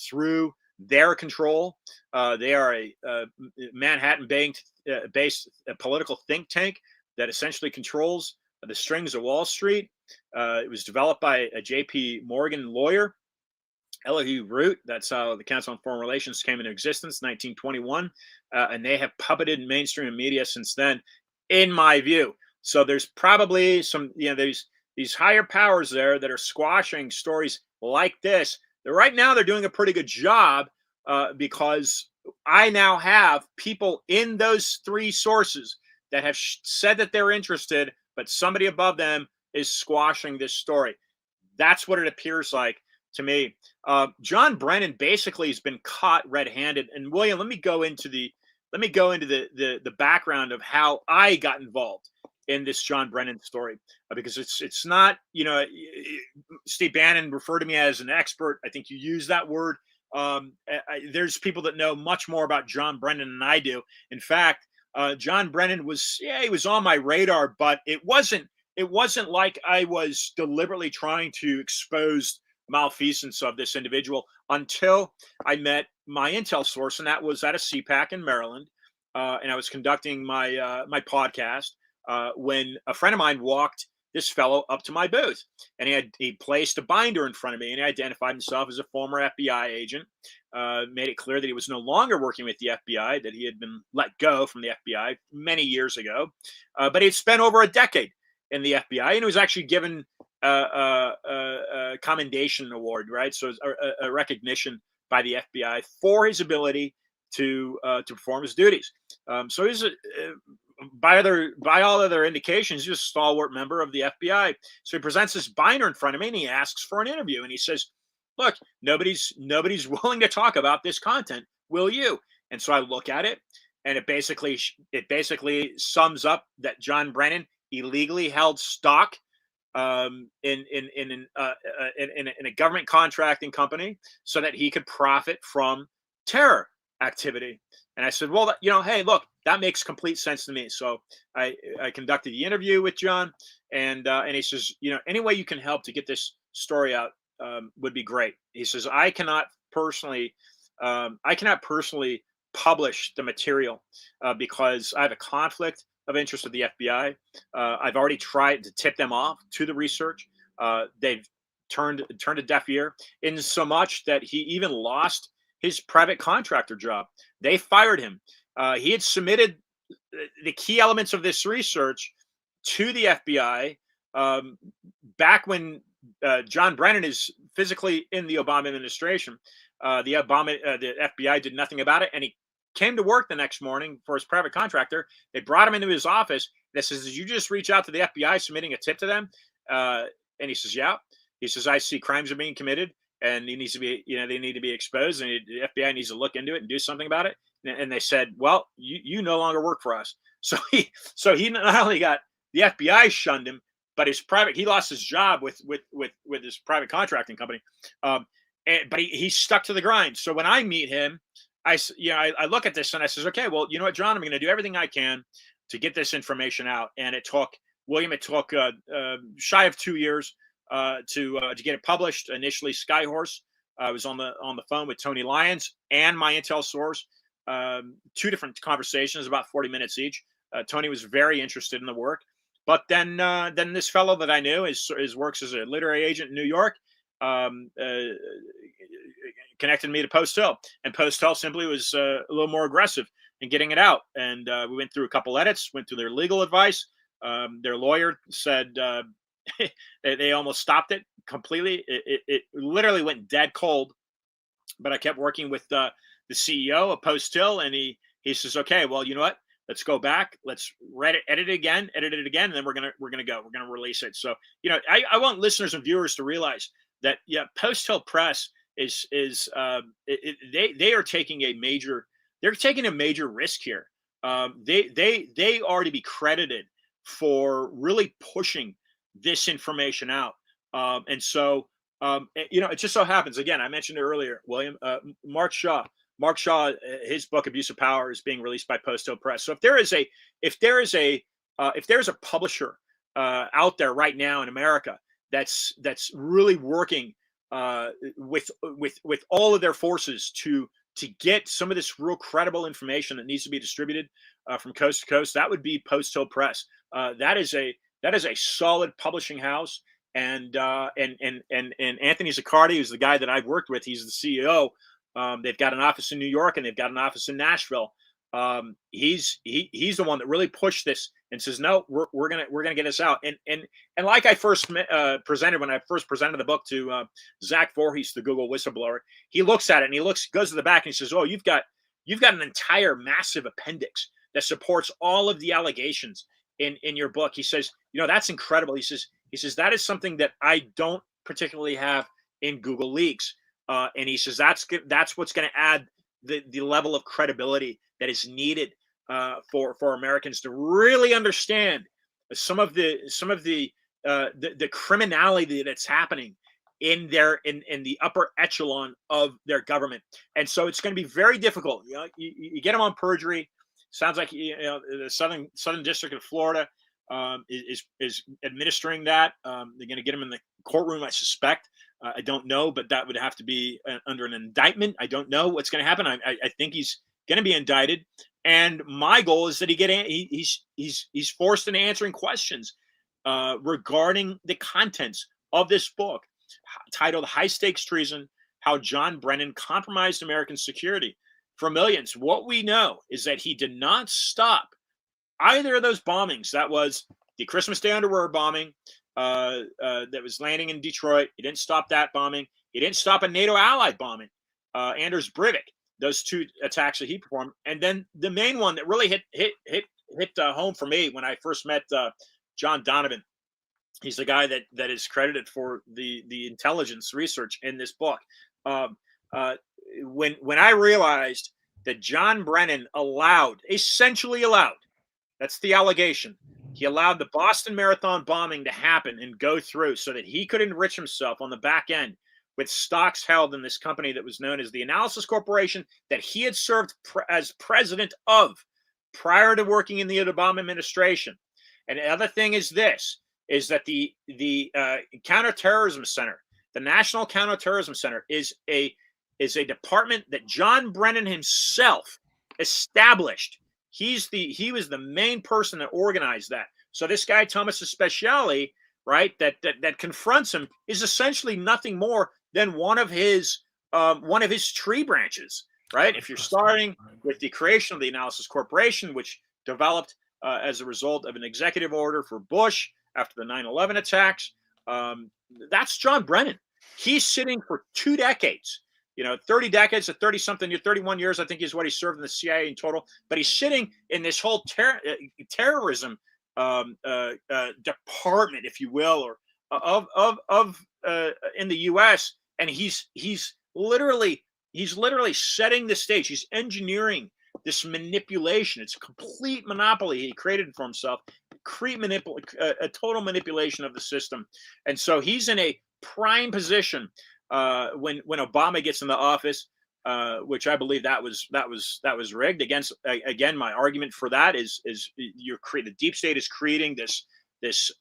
through their control. They are a Manhattan-based political think tank that essentially controls the strings of Wall Street. It was developed by a J.P. Morgan lawyer, Elihu Root. That's how the Council on Foreign Relations came into existence, 1921. And they have puppeted mainstream media since then, in my view. So there's probably some, these higher powers there that are squashing stories like this. Right now, they're doing a pretty good job because I now have people in those three sources that have said that they're interested, but somebody above them is squashing this story. That's what it appears like to me. John Brennan basically has been caught red-handed. And William, let me go into the background of how I got involved in this John Brennan story, because it's not, Steve Bannon referred to me as an expert. I think you use that word. There's people that know much more about John Brennan than I do. In fact, John Brennan he was on my radar, but it wasn't like I was deliberately trying to expose malfeasance of this individual until I met my intel source, and that was at a CPAC in Maryland, and I was conducting my my podcast when a friend of mine walked this fellow up to my booth, and he placed a binder in front of me, and he identified himself as a former FBI agent, made it clear that he was no longer working with the FBI, that he had been let go from the FBI many years ago, but he'd spent over a decade in the FBI, and he was actually given a commendation award, right? So a recognition by the FBI for his ability to perform his duties. So he's by all other indications, he's a stalwart member of the FBI. So he presents this binder in front of me, and he asks for an interview, and he says, "Look, nobody's willing to talk about this content. Will you?" And so I look at it, and it basically sums up that John Brennan illegally held stock in a government contracting company so that he could profit from terror activity. And I said, well, hey, look, that makes complete sense to me. So I conducted the interview with John, and he says, any way you can help to get this story out would be great. He says, I cannot personally publish the material because I have a conflict of interest with the FBI. I've already tried to tip them off to the research. They've turned a deaf ear, in so much that he even lost his private contractor job. They fired him. He had submitted the key elements of this research to the FBI back when John Brennan is physically in the Obama administration. The FBI did nothing about it, and he came to work the next morning for his private contractor. They brought him into his office. They says, "Did you just reach out to the FBI submitting a tip to them?" And he says, "Yeah." He says, "I see crimes are being committed, and they need to be exposed, and the FBI needs to look into it and do something about it." And they said, "Well, you no longer work for us." So he not only got the FBI shunned him, but he lost his job with his private contracting company. But he stuck to the grind. So when I meet him, I look at this and I says, "Okay, well, you know what, John, I'm going to do everything I can to get this information out." And it took shy of 2 years to get it published. Initially, Skyhorse. I was on the phone with Tony Lyons and my intel source. 2 different conversations, about 40 minutes each. Tony was very interested in the work, but then this fellow that I knew works as a literary agent in New York. connected me to Post Hill, and Post Hill simply was a little more aggressive in getting it out. And we went through a couple edits, went through their legal advice. Their lawyer said they almost stopped it completely. It literally went dead cold. But I kept working with the CEO of Post Hill, and he says, okay, well, you know what? Let's go back. Let's edit it again, and then we're gonna release it. So, you know, I want listeners and viewers to realize that Post Hill Press they are taking a major risk here. They are to be credited for really pushing this information out. And so, you know, it just so happens, again, I mentioned it earlier, William, Mark Shaw, his book Abuse of Power is being released by Post Hill Press. So if there is a publisher out there right now in America that's really working with all of their forces to get some of this real credible information that needs to be distributed from coast to coast, that would be Post Hill Press. That is a solid publishing house. And Anthony Zaccardi, who's the guy that I've worked with, he's the CEO. They've got an office in New York and they've got an office in Nashville. He's the one that really pushed this and says, no, we're gonna get this out. And like I first presented when I first presented the book to Zach Voorhees, the Google whistleblower, he looks at it and goes to the back and he says, oh, you've got an entire massive appendix that supports all of the allegations in your book. He says, you know, that's incredible. He says that is something that I don't particularly have in Google Leaks. And he says that's what's going to add the level of credibility that is needed for Americans to really understand some of the criminality that's happening in the upper echelon of their government. And so it's going to be very difficult. You know, you get them on perjury. Sounds like, you know, the Southern District of Florida is administering that. They're going to get him in the courtroom, I suspect. I don't know, but that would have to be under an indictment. I don't know what's going to happen. I think he's going to be indicted, and my goal is that he's forced into answering questions regarding the contents of this book, titled "High Stakes Treason: How John Brennan Compromised American Security for Millions." What we know is that he did not stop either of those bombings. That was the Christmas Day underwear bombing that was landing in Detroit. He didn't stop that bombing. He didn't stop a NATO ally bombing, Anders Breivik. Those two attacks that he performed, and then the main one that really hit home for me when I first met John Donovan. He's the guy that is credited for the intelligence research in this book. When I realized that John Brennan essentially allowed, that's the allegation, he allowed the Boston Marathon bombing to happen and go through so that he could enrich himself on the back end with stocks held in this company that was known as the Analysis Corporation that he had served as president of prior to working in the Obama administration. And the other thing is that the Counterterrorism Center, the National Counterterrorism Center, is a department that John Brennan himself established. He was the main person that organized that. So this guy Thomas Speciale, right, that confronts him, is essentially nothing more than one of his tree branches, right? If you're starting with the creation of the Analysis Corporation, which developed as a result of an executive order for Bush after the 9/11 attacks, that's John Brennan. He's sitting for 2 decades. 30 decades to 30-something, 31 years, I think is what he served in the CIA in total. But he's sitting in this whole terrorism department, if you will, or of in the U.S. And he's literally setting the stage. He's engineering this manipulation. It's a complete monopoly he created for himself. A total manipulation of the system. And so he's in a prime position when Obama gets in the office, which I believe that was rigged. Again, my argument for that is the deep state is creating this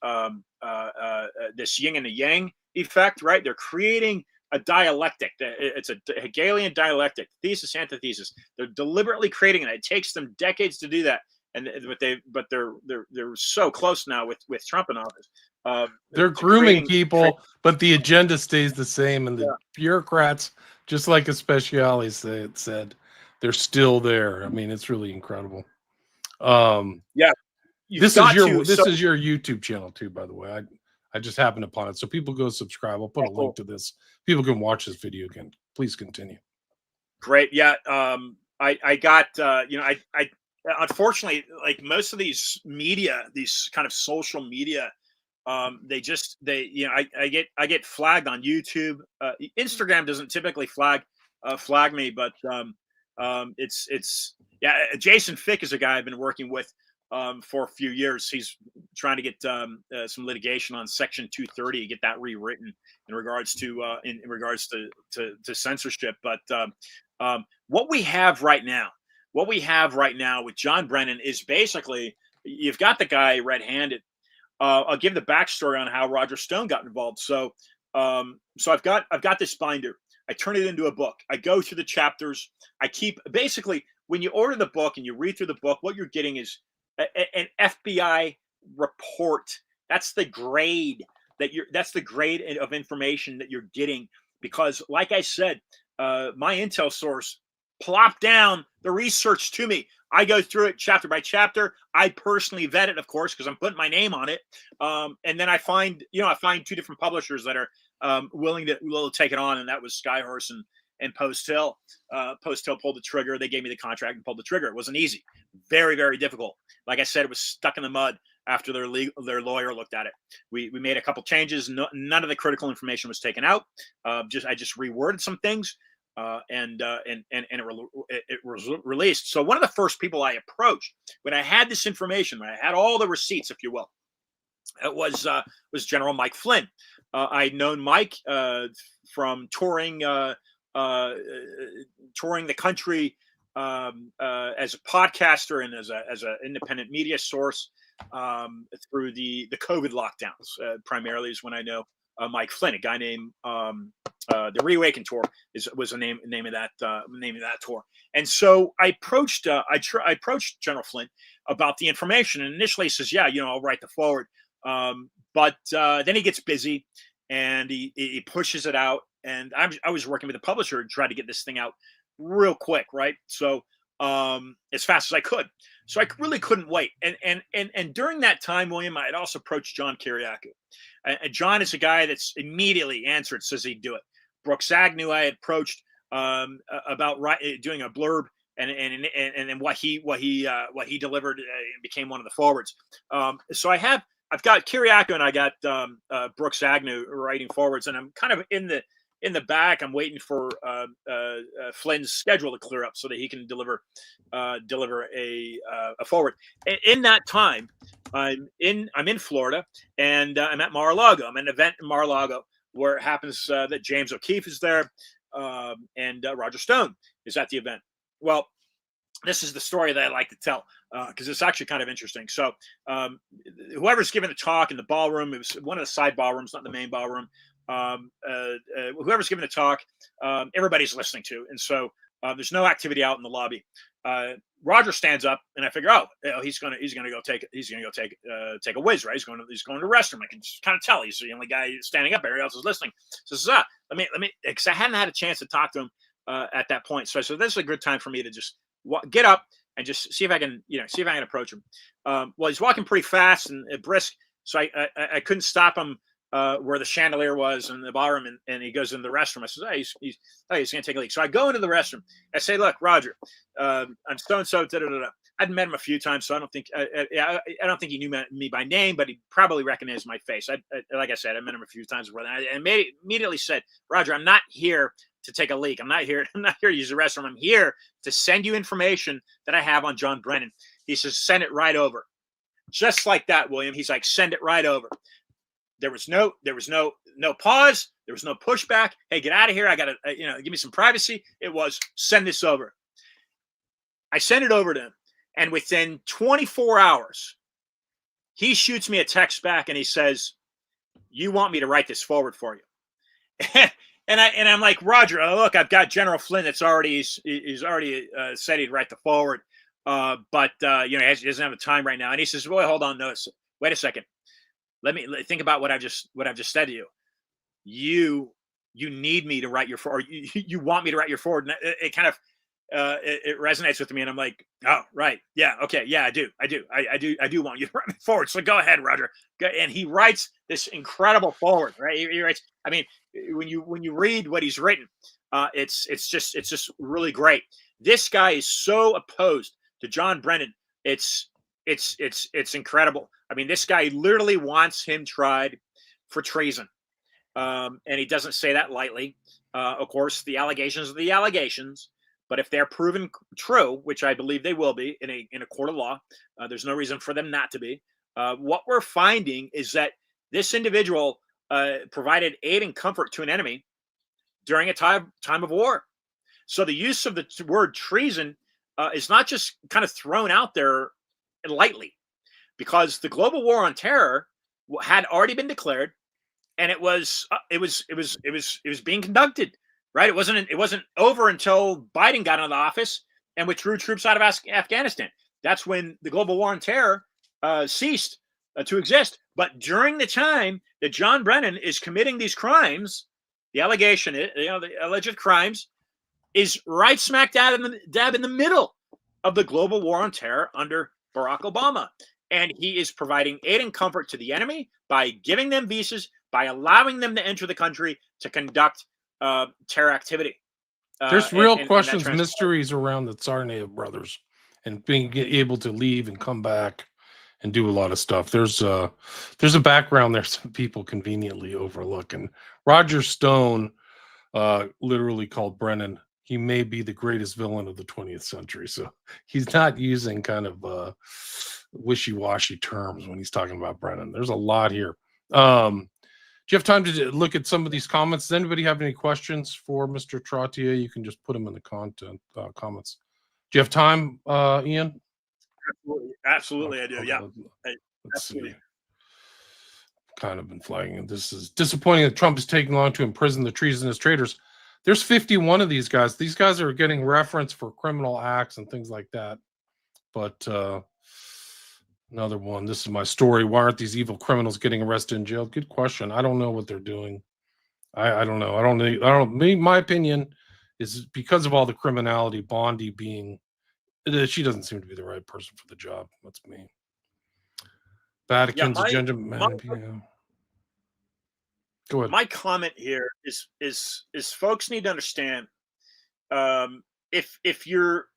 yin and a yang effect, right? They're creating a dialectic. It's a Hegelian dialectic, thesis, antithesis. They're deliberately creating it. It takes them decades to do that. But they're so close now with Trump in office. They're grooming people, but the agenda stays the same, and the bureaucrats, just like Especiali said, they're still there. I mean, it's really incredible. This is your YouTube channel too, by the way. I just happened upon it, so people go subscribe. I'll put a link to this. People can watch this video again. Please continue. Great. Yeah. I got, I unfortunately, like most of these media, these kind of social media, I get flagged on YouTube. Instagram doesn't typically flag me, but Jason Fick is a guy I've been working with for a few years. He's trying to get some litigation on Section 230, get that rewritten in regards to censorship. But what we have right now with John Brennan is basically you've got the guy red-handed. I'll give the backstory on how Roger Stone got involved. So I've got this binder. I turn it into a book. I go through the chapters. I keep basically when you order the book and you read through the book, what you're getting is an FBI report. That's the grade of information that you're getting, because like I said, my intel source plopped down the research to me. I go through it chapter by chapter. I personally vet it, of course, because I'm putting my name on it. And then I find two different publishers that are willing to take it on, and that was Skyhorse and Post Hill. Post Hill pulled the trigger. They gave me the contract and pulled the trigger. It wasn't easy. Very, very difficult. Like I said, it was stuck in the mud after their lawyer looked at it. We made a couple changes. None of the critical information was taken out. I just reworded some things. And it was released. So one of the first people I approached when I had this information, when I had all the receipts, if you will, it was General Mike Flynn. I'd known Mike from touring the country as a podcaster and as an independent media source through the COVID lockdowns. Primarily is when I know Mike Flynn, a guy named the Reawaken Tour was the name of that tour. And so I approached General Flynn about the information, and initially he says, I'll write the forward. But then he gets busy and he pushes it out. And I was working with a publisher to try to get this thing out real quick, right? So as fast as I could. So I really couldn't wait. And during that time, William, I had also approached John Kiriakou. And John is a guy that's immediately answered, says he'd do it. Brooks Agnew I had approached about doing a blurb, and then what he delivered became one of the forwards. So I've got Kiriakou and I got Brooks Agnew writing forwards, and I'm kind of in the back. I'm waiting for Flynn's schedule to clear up so that he can deliver a forward. In that time, I'm in Florida, and I'm at Mar-a-Lago. I'm at an event in Mar-a-Lago where it happens that James O'Keefe is there, and Roger Stone is at the event. Well, this is the story that I like to tell because it's actually kind of interesting. So whoever's giving the talk in the ballroom, it was one of the side ballrooms, not the main ballroom. Whoever's giving the talk, everybody's listening to, and so there's no activity out in the lobby. Roger stands up, and I figure, he's gonna go take a whiz, right? He's going to the restroom. I can just kind of tell he's the only guy standing up. Everybody else is listening. So let me, because I hadn't had a chance to talk to him at that point. So I said, this is a good time for me to just get up and just see if I can approach him. Well, he's walking pretty fast and brisk, so I couldn't stop him where the chandelier was in the ballroom, and he goes in the restroom. I said, he's going to take a leak. So I go into the restroom. I say, look, Roger, I'm so-and-so, da-da-da-da. I'd met him a few times, so I don't think he knew me by name, but he probably recognized my face. Like I said, I met him a few times before that. And immediately said, Roger, I'm not here to take a leak. I'm not here to use the restroom. I'm here to send you information that I have on John Brennan. He says, send it right over. Just like that, William. He's like, send it right over. There was no pause. There was no pushback. Hey, get out of here. I gotta, give me some privacy. It was send this over. I sent it over to him, and within 24 hours, he shoots me a text back, and he says, "You want me to write this forward for you?" and I'm like, Roger, look, I've got General Flynn that's he's already said he'd write the forward, but he doesn't have the time right now. And he says, "Well, hold on, no, wait a second. think about what I've just said to you. You need me to write your forward. You want me to write your forward. And it kind of it resonates with me, and I'm like, oh, right, yeah, okay, yeah, I do want you to write me forward. So go ahead, Roger. And he writes this incredible forward, right? He writes. I mean, when you read what he's written, it's just really great. This guy is so opposed to John Brennan. It's incredible. I mean, this guy literally wants him tried for treason. And he doesn't say that lightly. Of course, the allegations are the allegations, but if they're proven true, which I believe they will be in a court of law, there's no reason for them not to be. What we're finding is that this individual provided aid and comfort to an enemy during a time of war. So the use of the word treason is not just kind of thrown out there lightly, because the global war on terror had already been declared. And it was being conducted, right? It wasn't over until Biden got into office and withdrew troops out of Afghanistan. That's when the global war on terror ceased to exist. But during the time that John Brennan is committing these crimes, the allegation, the alleged crimes, is right smack dab in the middle of the global war on terror under Barack Obama. And he is providing aid and comfort to the enemy by giving them visas, by allowing them to enter the country to conduct terror activity. There's real questions, mysteries around the Tsarnaev brothers and being able to leave and come back and do a lot of stuff. There's a background there some people conveniently overlook. And Roger Stone literally called Brennan, he may be the greatest villain of the 20th century. So he's not using kind of wishy-washy terms when he's talking about Brennan. There's a lot here. Do you have time to look at some of these comments? Does anybody have any questions for Mr. Trottier? You can just put them in the comments. Do you have time, Ian? Absolutely, I do. Yeah. Let's see. Kind of been flagging. This is disappointing that Trump is taking long to imprison the treasonous traitors. There's 51 of these guys. These guys are getting reference for criminal acts and things like that. But another one. This is my story. Why aren't these evil criminals getting arrested in jail? Good question. I don't know what they're doing. I don't know. I don't. My opinion is because of all the criminality. Bondi being, she doesn't seem to be the right person for the job. That's me. Vatican's agenda. Go ahead. My comment here is folks need to understand. If you're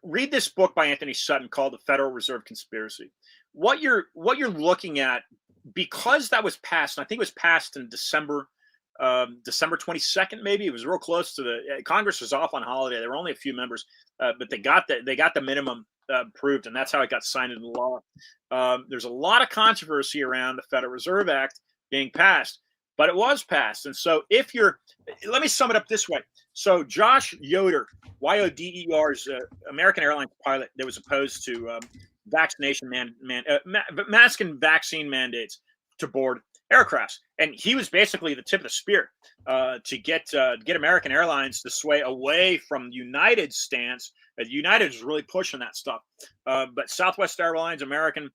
read this book by Anthony Sutton called The Federal Reserve Conspiracy. What you're looking at, because that was passed, and I think it was passed in December 22nd, maybe. It was real close to the Congress was off on holiday. There were only a few members, but they got the minimum approved, and that's how it got signed into law. There's a lot of controversy around the Federal Reserve Act being passed, but it was passed. And so let me sum it up this way. So Josh Yoder, Yoder, is an American Airlines pilot that was opposed to vaccination mask and vaccine mandates to board aircrafts, and he was basically the tip of the spear to get American Airlines to sway away from United's stance. United is really pushing that stuff, but Southwest Airlines, American,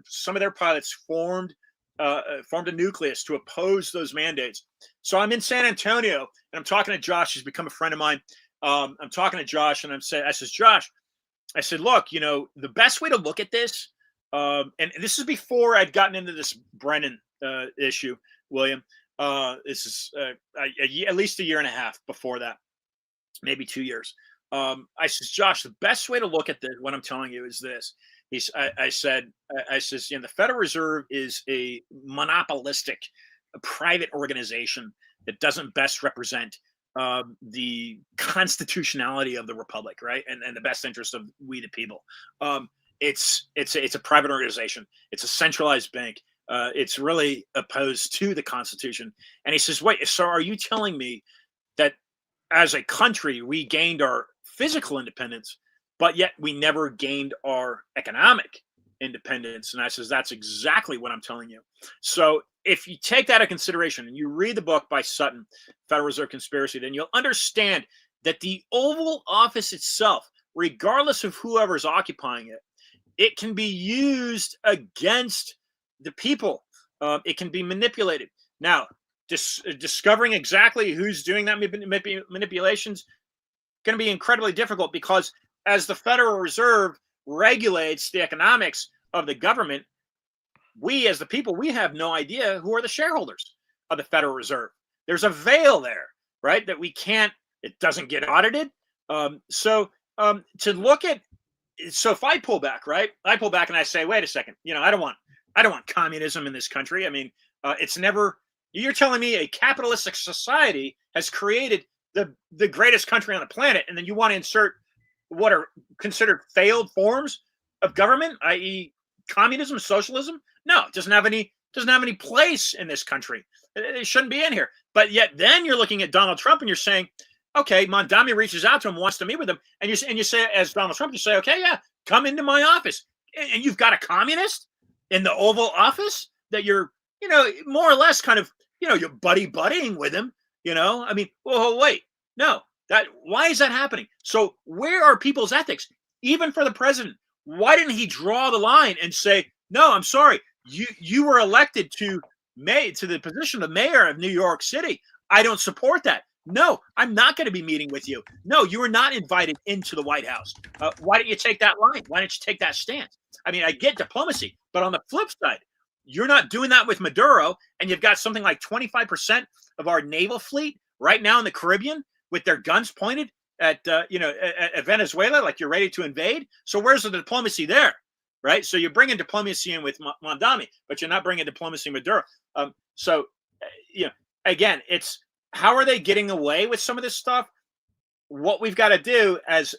some of their pilots formed a nucleus to oppose those mandates. So I'm in San Antonio and I'm talking to Josh. He's become a friend of mine. I'm talking to Josh and I says, Josh, I said, look, the best way to look at this, and this is before I'd gotten into this Brennan issue, William. This is at least a year and a half before that, maybe 2 years. I says, Josh, the best way to look at this, what I'm telling you, is this. I says, the Federal Reserve is a monopolistic, private organization that doesn't best represent the constitutionality of the republic, right, and the best interest of we the people. It's a private organization. It's a centralized bank. It's really opposed to the Constitution. And he says, wait, so are you telling me that as a country we gained our physical independence, but yet we never gained our economic independence? And I says, that's exactly what I'm telling you. So if you take that into consideration and you read the book by Sutton, Federal Reserve Conspiracy, then you'll understand that the Oval Office itself, regardless of whoever's occupying it, it can be used against the people. it can be manipulated. Now, discovering exactly who's doing that manipulations going to be incredibly difficult, because as the Federal Reserve regulates the economics of the government, we as the people, we have no idea who are the shareholders of the Federal Reserve. There's a veil there, right? That we can't, it doesn't get audited. To look at, so if I pull back, right? I pull back and I say, wait a second, I don't want communism in this country. I mean, it's never, you're telling me a capitalistic society has created the greatest country on the planet, and then you want to insert what are considered failed forms of government, i.e. communism, socialism? No, it doesn't have any place in this country. It shouldn't be in here. But yet then you're looking at Donald Trump and you're saying, okay, Mondami reaches out to him, wants to meet with him, and you say, as Donald Trump, you say, okay, yeah, come into my office. And you've got a communist in the Oval Office that you're, more or less kind of, you're buddying with him, I mean, well, wait, no, why is that happening? So where are people's ethics? Even for the president, why didn't he draw the line and say, no, I'm sorry, you were elected to the position of mayor of New York City. I don't support that. No, I'm not going to be meeting with you. No, you were not invited into the White House. Why didn't you take that line? Why didn't you take that stance? I mean, I get diplomacy, but on the flip side, you're not doing that with Maduro, and you've got something like 25% of our naval fleet right now in the Caribbean with their guns pointed at Venezuela, like you're ready to invade. So where's the diplomacy there, right? So you're bringing diplomacy in with Mondami, but you're not bringing diplomacy in Maduro. Again, it's how are they getting away with some of this stuff? What we've got to do as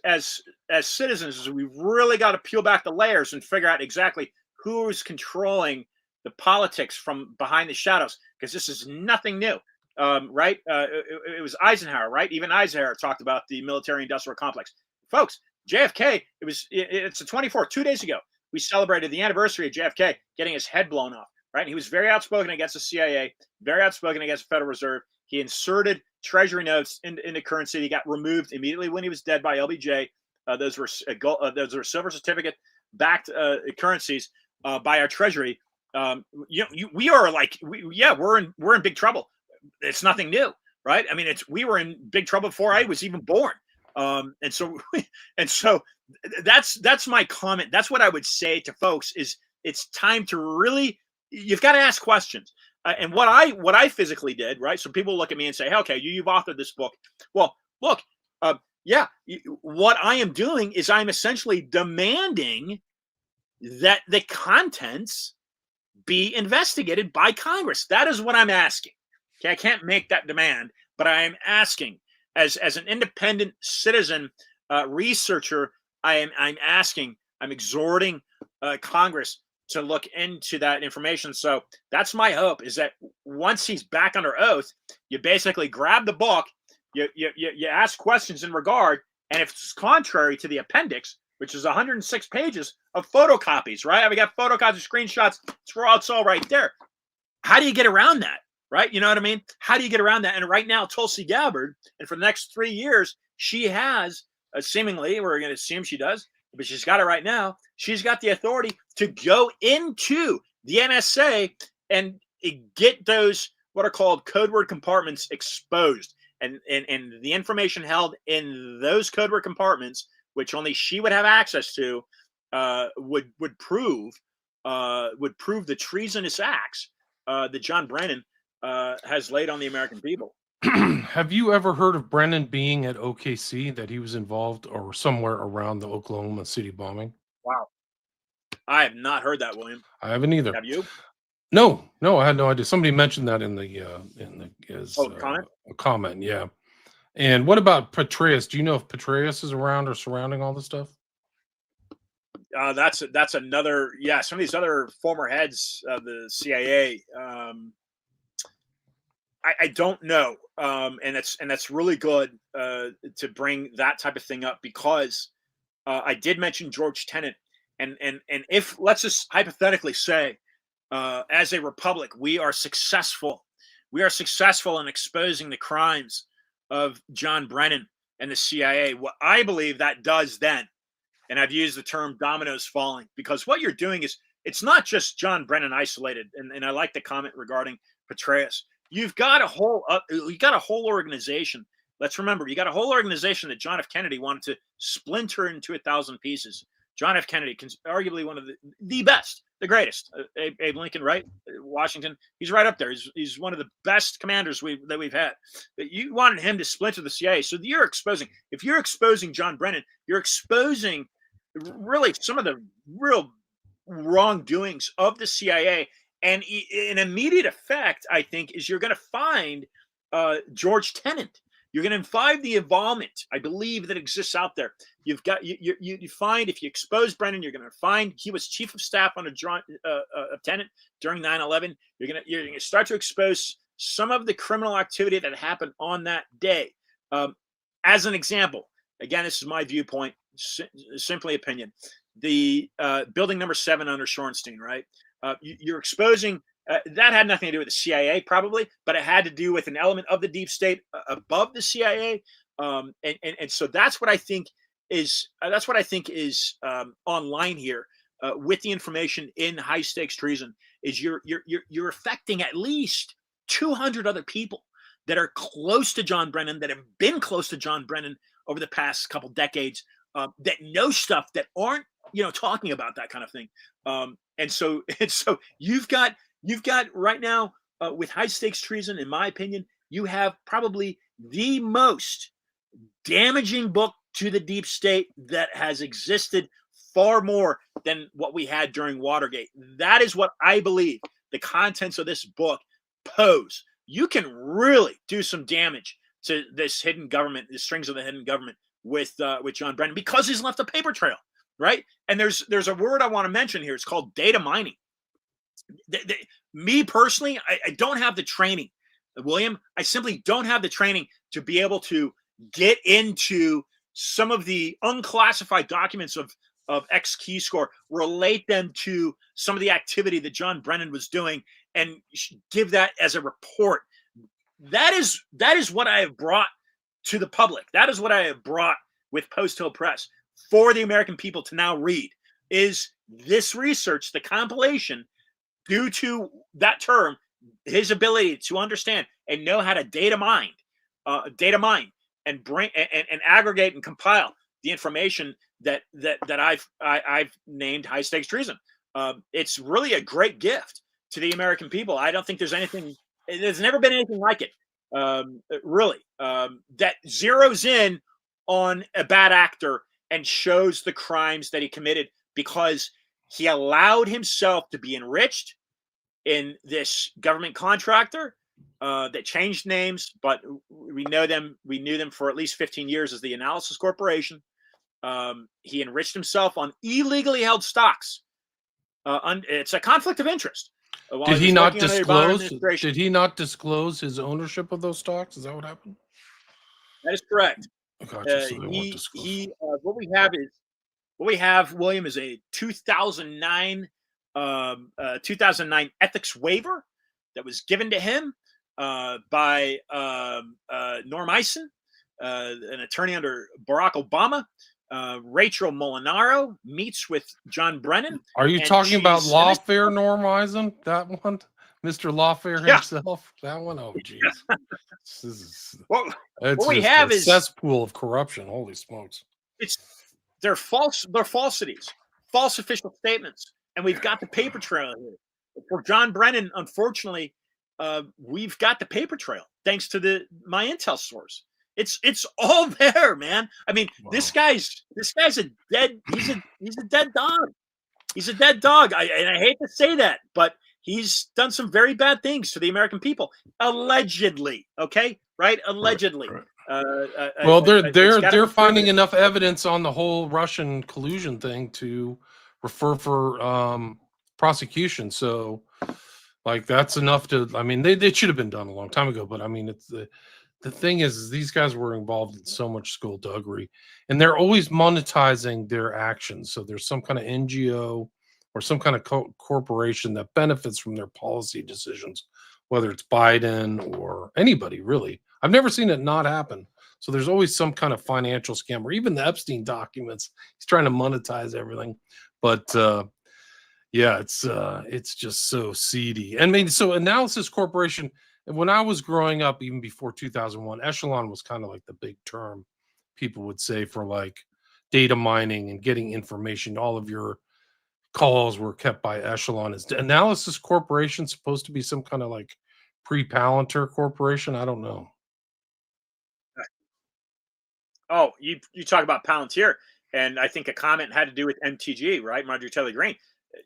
citizens is we've really got to peel back the layers and figure out exactly who is controlling the politics from behind the shadows, because this is nothing new. Right? It was Eisenhower, right? Even Eisenhower talked about the military-industrial complex. Folks, JFK, it's the 24th, 2 days ago, we celebrated the anniversary of JFK getting his head blown off, right? And he was very outspoken against the CIA, very outspoken against the Federal Reserve. He inserted treasury notes into currency. He got removed immediately when he was dead by LBJ. Those were silver certificate-backed currencies by our treasury. We are like, we're in big trouble. It's nothing new, right? I mean, we were in big trouble before I was even born. And so that's my comment. That's what I would say to folks is it's time to really, you've got to ask questions. And what I physically did, right? So people look at me and say, hey, okay, you've authored this book. Well, look, what I am doing is I'm essentially demanding that the contents be investigated by Congress. That is what I'm asking. Okay, I can't make that demand, but I am asking, as an independent citizen researcher, I'm exhorting Congress to look into that information. So that's my hope, is that once he's back under oath, you basically grab the book, you ask questions in regard, and if it's contrary to the appendix, which is 106 pages of photocopies, right? We got photocopies, screenshots, it's all right there. How do you get around that? Right? You know what I mean? How do you get around that? And right now, Tulsi Gabbard, and for the next 3 years, she has seemingly, we're going to assume she does, but she's got it right now. She's got the authority to go into the NSA and get those what are called code word compartments exposed. And the information held in those code word compartments, which only she would have access to, would prove the treasonous acts that John Brennan has laid on the American people. Have you ever heard of Brennan being at OKC, that he was involved or somewhere around the Oklahoma City bombing? Wow. I have not heard that, William. I haven't either. Have you? No, I had no idea. Somebody mentioned that in the comment. Yeah. And what about Petraeus? Do you know if Petraeus is around or surrounding all this stuff? That's another. Yeah, some of these other former heads of the CIA. I don't know, and that's really good to bring that type of thing up, because I did mention George Tenet, and if, let's just hypothetically say, as a republic, we are successful in exposing the crimes of John Brennan and the CIA. What I believe that does then, and I've used the term dominoes falling, because what you're doing is it's not just John Brennan isolated. And I like the comment regarding Petraeus. You've got a whole organization. Let's remember, you got a whole organization that John F. Kennedy wanted to splinter into 1,000 pieces. John F. Kennedy, arguably one of the best, the greatest. Abe Lincoln, right? Washington, he's right up there. He's one of the best commanders that we've had. But you wanted him to splinter the CIA. So if you're exposing John Brennan, you're exposing really some of the real wrongdoings of the CIA. And an immediate effect, I think, is you're going to find George Tenet. You're going to find the involvement, I believe, that exists out there. You find, if you expose Brennan, you're going to find he was chief of staff under Tenet during 9/11. You're going to start to expose some of the criminal activity that happened on that day. As an example, again, this is my viewpoint, simply opinion. The building number 7 under Shorenstein, right? You're exposing. That had nothing to do with the CIA, probably, but it had to do with an element of the deep state above the CIA, and so that's what I think is online here with the information in high stakes treason. Is you're affecting at least 200 other people that are close to John Brennan, that have been close to John Brennan over the past couple decades, that know stuff that aren't talking about that kind of thing, and so you've got right now with high stakes treason, in my opinion, you have probably the most damaging book to the deep state that has existed, far more than what we had during Watergate. That is what I believe the contents of this book pose. You can really do some damage to this hidden government, the strings of the hidden government with John Brennan, because he's left a paper trail, right? And there's a word I want to mention here. It's called data mining. Me personally, I don't have the training, William. I simply don't have the training to be able to get into some of the unclassified documents of X-Keyscore, relate them to some of the activity that John Brennan was doing, and give that as a report. That is what I have brought to the public. That is what I have brought with Post Hill Press for the American people to now read, is this research, the compilation, due to that term, his ability to understand and know how to data mine and bring and aggregate and compile the information that I've named high stakes treason. It's really a great gift to the American people. I don't think there's never been anything like it, really, that zeroes in on a bad actor and shows the crimes that he committed, because he allowed himself to be enriched in this government contractor that changed names, but we knew them for at least 15 years as the Analysis Corporation. He enriched himself on illegally held stocks. It's a conflict of interest. Did he not disclose? Did he not disclose his ownership of those stocks? Is that what happened? That is correct. Gotcha, What we have, William, is a 2009 ethics waiver that was given to him by Norm Eisen, an attorney under Barack Obama. Rachel Molinaro meets with John Brennan. Are you talking about lawfare Norm Eisen? That one? Mr. Lawfare himself? Yeah. That one? Oh, jeez. What we have is cesspool of corruption. Holy smokes. They're falsities, false official statements. And we've got the paper trail here. For John Brennan, unfortunately, we've got the paper trail thanks to my intel source. It's all there, man. I mean, wow. This guy's a dead. He's a dead dog. He's a dead dog. And I hate to say that, but he's done some very bad things to the American people, allegedly. Okay, right? Allegedly. Right. Well, they're finding enough evidence on the whole Russian collusion thing to refer for prosecution. So, like, that's enough to. I mean, they should have been done a long time ago. But I mean, it's the thing is these guys were involved in so much skullduggery, and they're always monetizing their actions. So there's some kind of NGO or some kind of corporation that benefits from their policy decisions, whether it's Biden or anybody, really. I've never seen it not happen. So there's always some kind of financial scam, or even the Epstein documents. He's trying to monetize everything. But Yeah, it's just so seedy. I mean, so Analysis Corporation, when I was growing up, even before 2001, Echelon was kind of like the big term people would say for like data mining and getting information. All of your calls were kept by Echelon. Is Analysis Corporation supposed to be some kind of like pre-Palantir corporation? I don't know. Oh, you talk about Palantir, and I think a comment had to do with MTG, right? Marjorie Taylor Greene.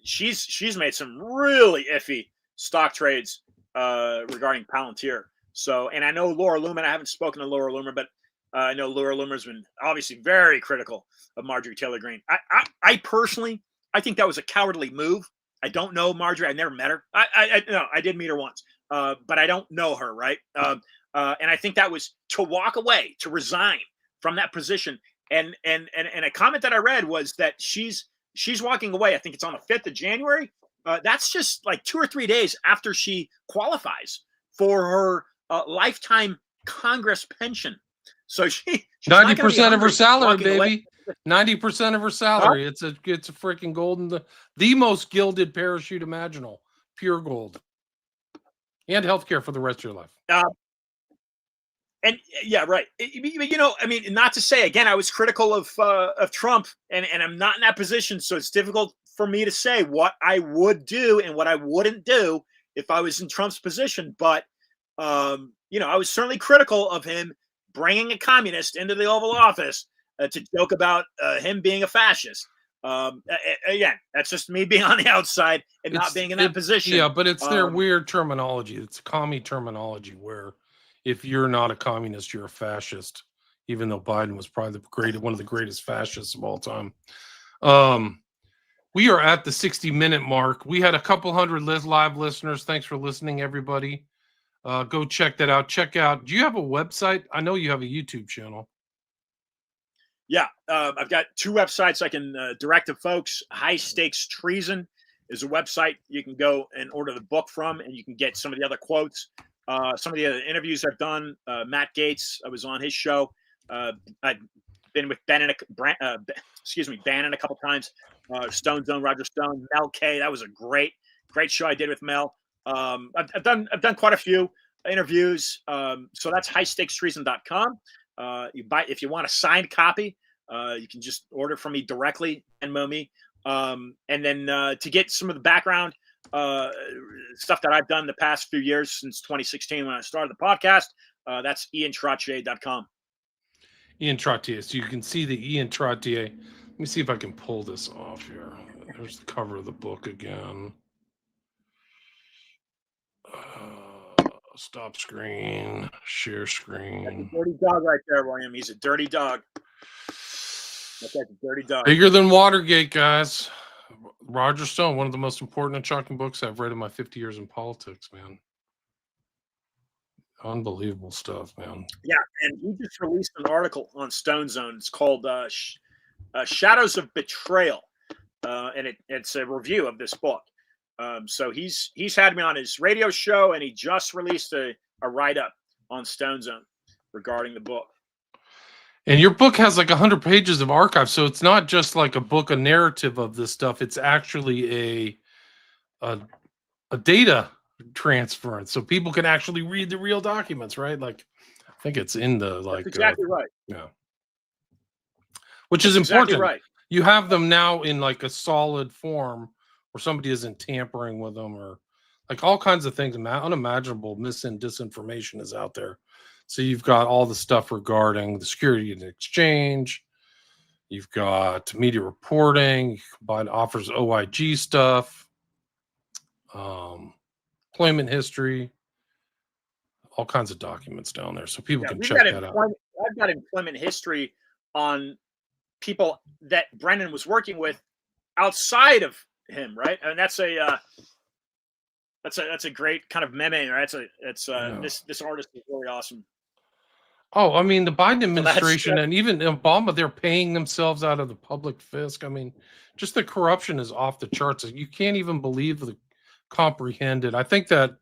She's made some really iffy stock trades regarding Palantir. So, and I know Laura Loomer. I haven't spoken to Laura Loomer, but I know Laura Loomer's been obviously very critical of Marjorie Taylor Greene. I personally, I think that was a cowardly move. I don't know Marjorie. I never met her. I did meet her once, but I don't know her, right? And I think that was to walk away, to resign from that position. And a comment that I read was that she's walking away. I think it's on the 5th of January. That's just like 2 or 3 days after she qualifies for her lifetime Congress pension. So she's 90% of her salary, walking away. baby. 90% of her salary. It's a freaking golden, the most gilded parachute imaginable, pure gold, and healthcare for the rest of your life. And yeah, right. You know, I mean, not to say again, I was critical of Trump, and I'm not in that position, so it's difficult for me to say what I would do and what I wouldn't do if I was in Trump's position. But you know, I was certainly critical of him bringing a communist into the Oval Office to joke about him being a fascist. Again, that's just me being on the outside and not being in that position. Yeah, but it's their weird terminology. It's commie terminology where if you're not a communist, you're a fascist, even though Biden was probably one of the greatest fascists of all time. We are at the 60-minute mark. We had a couple hundred live listeners. Thanks for listening, everybody. Go check that out. Do you have a website? I know you have a YouTube channel. Yeah, I've got 2 websites I can direct to folks. High Stakes Treason is a website you can go and order the book from, and you can get some of the other quotes. Some of the other interviews I've done. Matt Gaetz, I was on his show. I've been with Bannon a couple times. Stone Zone, Roger Stone, Mel K. That was a great show I did with Mel. I've done quite a few interviews. So that's highstakestreason.com. If you want a signed copy, you can just order from me directly and Venmo me. And then to get some of the background stuff that I've done the past few years since 2016 when I started the podcast, that's iantrottier.com. Ian Trottier. So you can see the Ian Trottier. Let me see if I can pull this off here. There's the cover of the book again. Stop screen, share screen. That's a dirty dog right there, William. He's a dirty dog. That's a dirty dog. Bigger than Watergate, guys. Roger Stone, one of the most important and shocking books I've read in my 50 years in politics, man. Unbelievable stuff, man. Yeah, and he just released an article on Stone Zone. It's called Shadows of Betrayal, and it's a review of this book. So he's had me on his radio show, and he just released a write-up on Stone Zone regarding the book. And your book has like 100 pages of archive, so it's not just like a narrative of this stuff. It's actually a data transference, so people can actually read the real documents, right? Like, I think it's in the like. That's exactly right. Yeah. Which is important. Exactly right. You have them now in like a solid form where somebody isn't tampering with them, or like all kinds of things. Unimaginable disinformation is out there. So you've got all the stuff regarding the Security and Exchange. You've got media reporting. Biden offers OIG stuff, employment history, all kinds of documents down there. So people can check that out. I've got employment history on people that Brennan was working with outside of him, right? And that's a great kind of meme, right? This artist is really awesome. Oh, I mean, the Biden administration and even Obama, they're paying themselves out of the public fisc. I mean, just the corruption is off the charts. You can't even believe the comprehended. I think that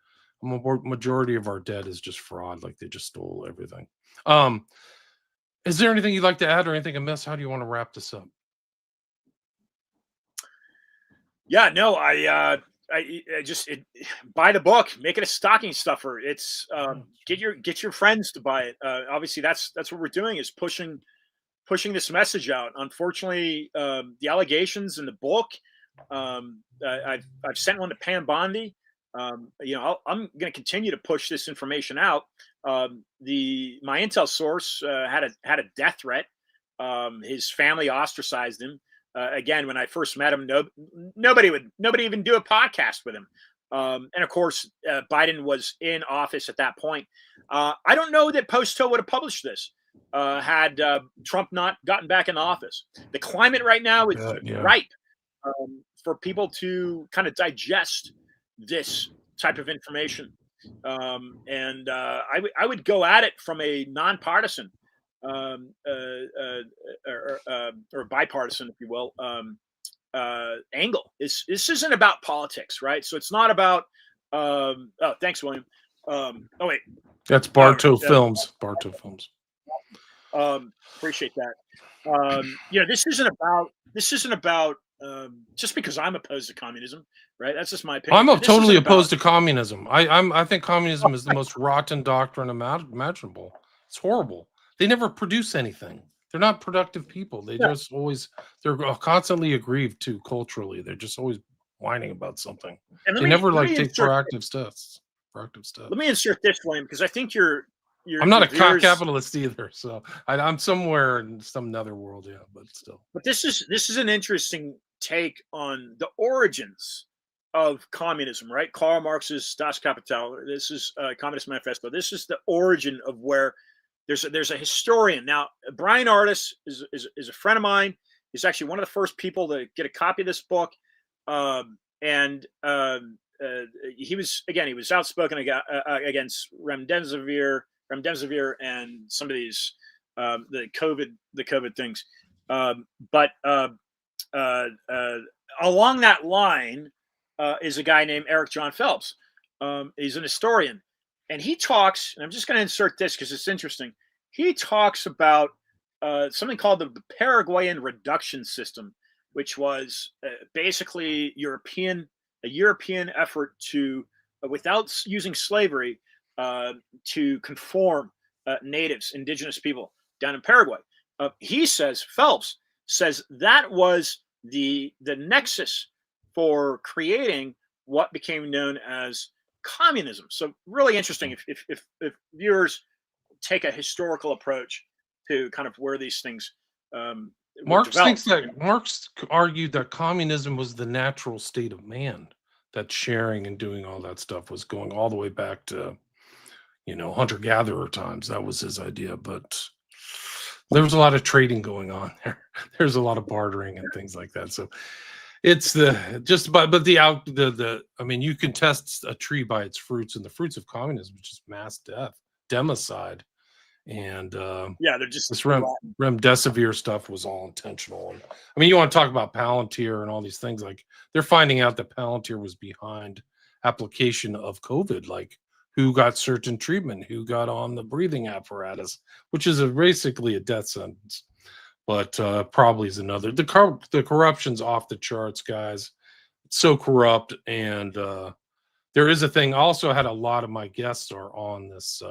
a majority of our debt is just fraud. Like they just stole everything. Is there anything you'd like to add or anything amiss? How do you want to wrap this up? Yeah, no, I just buy the book, make it a stocking stuffer. It's get your friends to buy it. Obviously, that's what we're doing is pushing this message out. Unfortunately, the allegations in the book, I've sent one to Pam Bondi. I'm going to continue to push this information out. My intel source had a death threat. His family ostracized him. Again, when I first met him, nobody even do a podcast with him. And of course, Biden was in office at that point. I don't know that Post-Hill would have published this had Trump not gotten back in office. The climate right now is ripe for people to kind of digest this type of information. And I would go at it from a nonpartisan or bipartisan, if you will, angle. This isn't about politics, right? So it's not about. Oh, thanks, William. Oh wait, that's Bartow Films. Bartow Films. Appreciate that. This isn't about just because I'm opposed to communism, right? That's just my opinion. I'm totally opposed to communism. I think communism is the most rotten doctrine imaginable. It's horrible. They never produce anything. They're not productive people. They're constantly aggrieved to culturally. They're just always whining about something. They never take proactive steps. Let me insert this, William, because I think I'm not a capitalist either, so I'm somewhere in some nether world, yeah, but still. But this is an interesting take on the origins of communism, right? Karl Marx's Das Kapital. This is Communist Manifesto. This is the origin of where there's a historian. Now, Brian Artis is a friend of mine. He's actually one of the first people to get a copy of this book, and he was outspoken against remdesivir and some of these the COVID things. But along that line is a guy named Eric John Phelps. He's an historian, and he talks. And I'm just going to insert this because it's interesting. He talks about something called the Paraguayan reduction system, which was basically a European effort to, without using slavery, to conform indigenous people down in Paraguay. Phelps says that was the nexus for creating what became known as communism. So really interesting if viewers take a historical approach to kind of where these things Marx argued that communism was the natural state of man, that sharing and doing all that stuff was going all the way back to hunter-gatherer times. That was his idea, but there was a lot of trading going on there. There's a lot of bartering and things like that. So it's you can test a tree by its fruits, and the fruits of communism is just mass death, democide, and they're just this remdesivir stuff was all intentional. And, you want to talk about Palantir and all these things, like they're finding out that Palantir was behind application of COVID, like who got certain treatment, who got on the breathing apparatus, which is basically a death sentence. But probably is another. The corruption's off the charts, guys. It's so corrupt. And there is a thing. I also had a lot of my guests are on this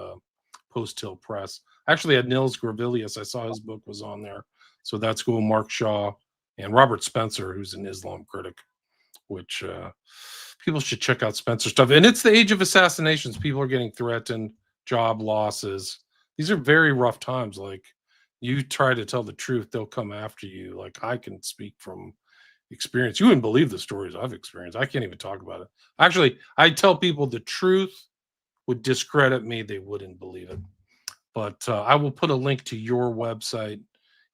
Post-Hill Press. I actually had Nils Gravilius. I saw his book was on there. So that's cool. Mark Shaw and Robert Spencer, who's an Islam critic, which people should check out Spencer's stuff. And it's the age of assassinations. People are getting threatened, job losses. These are very rough times. Like, you try to tell the truth, they'll come after you. Like, I can speak from experience. You wouldn't believe the stories I've experienced. I can't even talk about it. Actually, I tell people the truth would discredit me. They wouldn't believe it. But I will put a link to your website,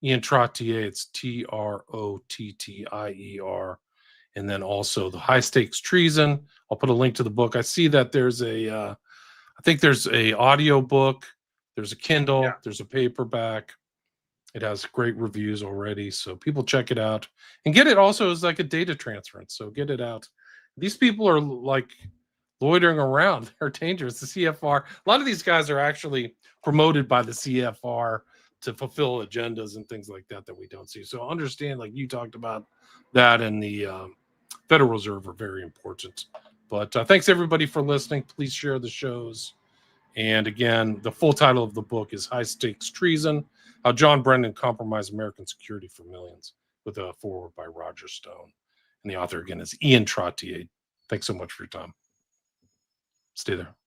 Ian Trottier. It's Trottier. And then also the High Stakes Treason. I'll put a link to the book. I see that there's I think there's a audio book. There's a Kindle. There's a paperback. It has great reviews already. So people check it out. And get it also as like a data transference. So get it out. These people are like loitering around. They're dangerous. The CFR. A lot of these guys are actually promoted by the CFR to fulfill agendas and things like that we don't see. So understand, like you talked about that in the Federal Reserve are very important. But thanks everybody for listening. Please share the shows. And again, the full title of the book is High Stakes Treason: How John Brennan Compromised American Security for Millions, with a foreword by Roger Stone. And the author again is Ian Trottier. Thanks so much for your time. Stay there.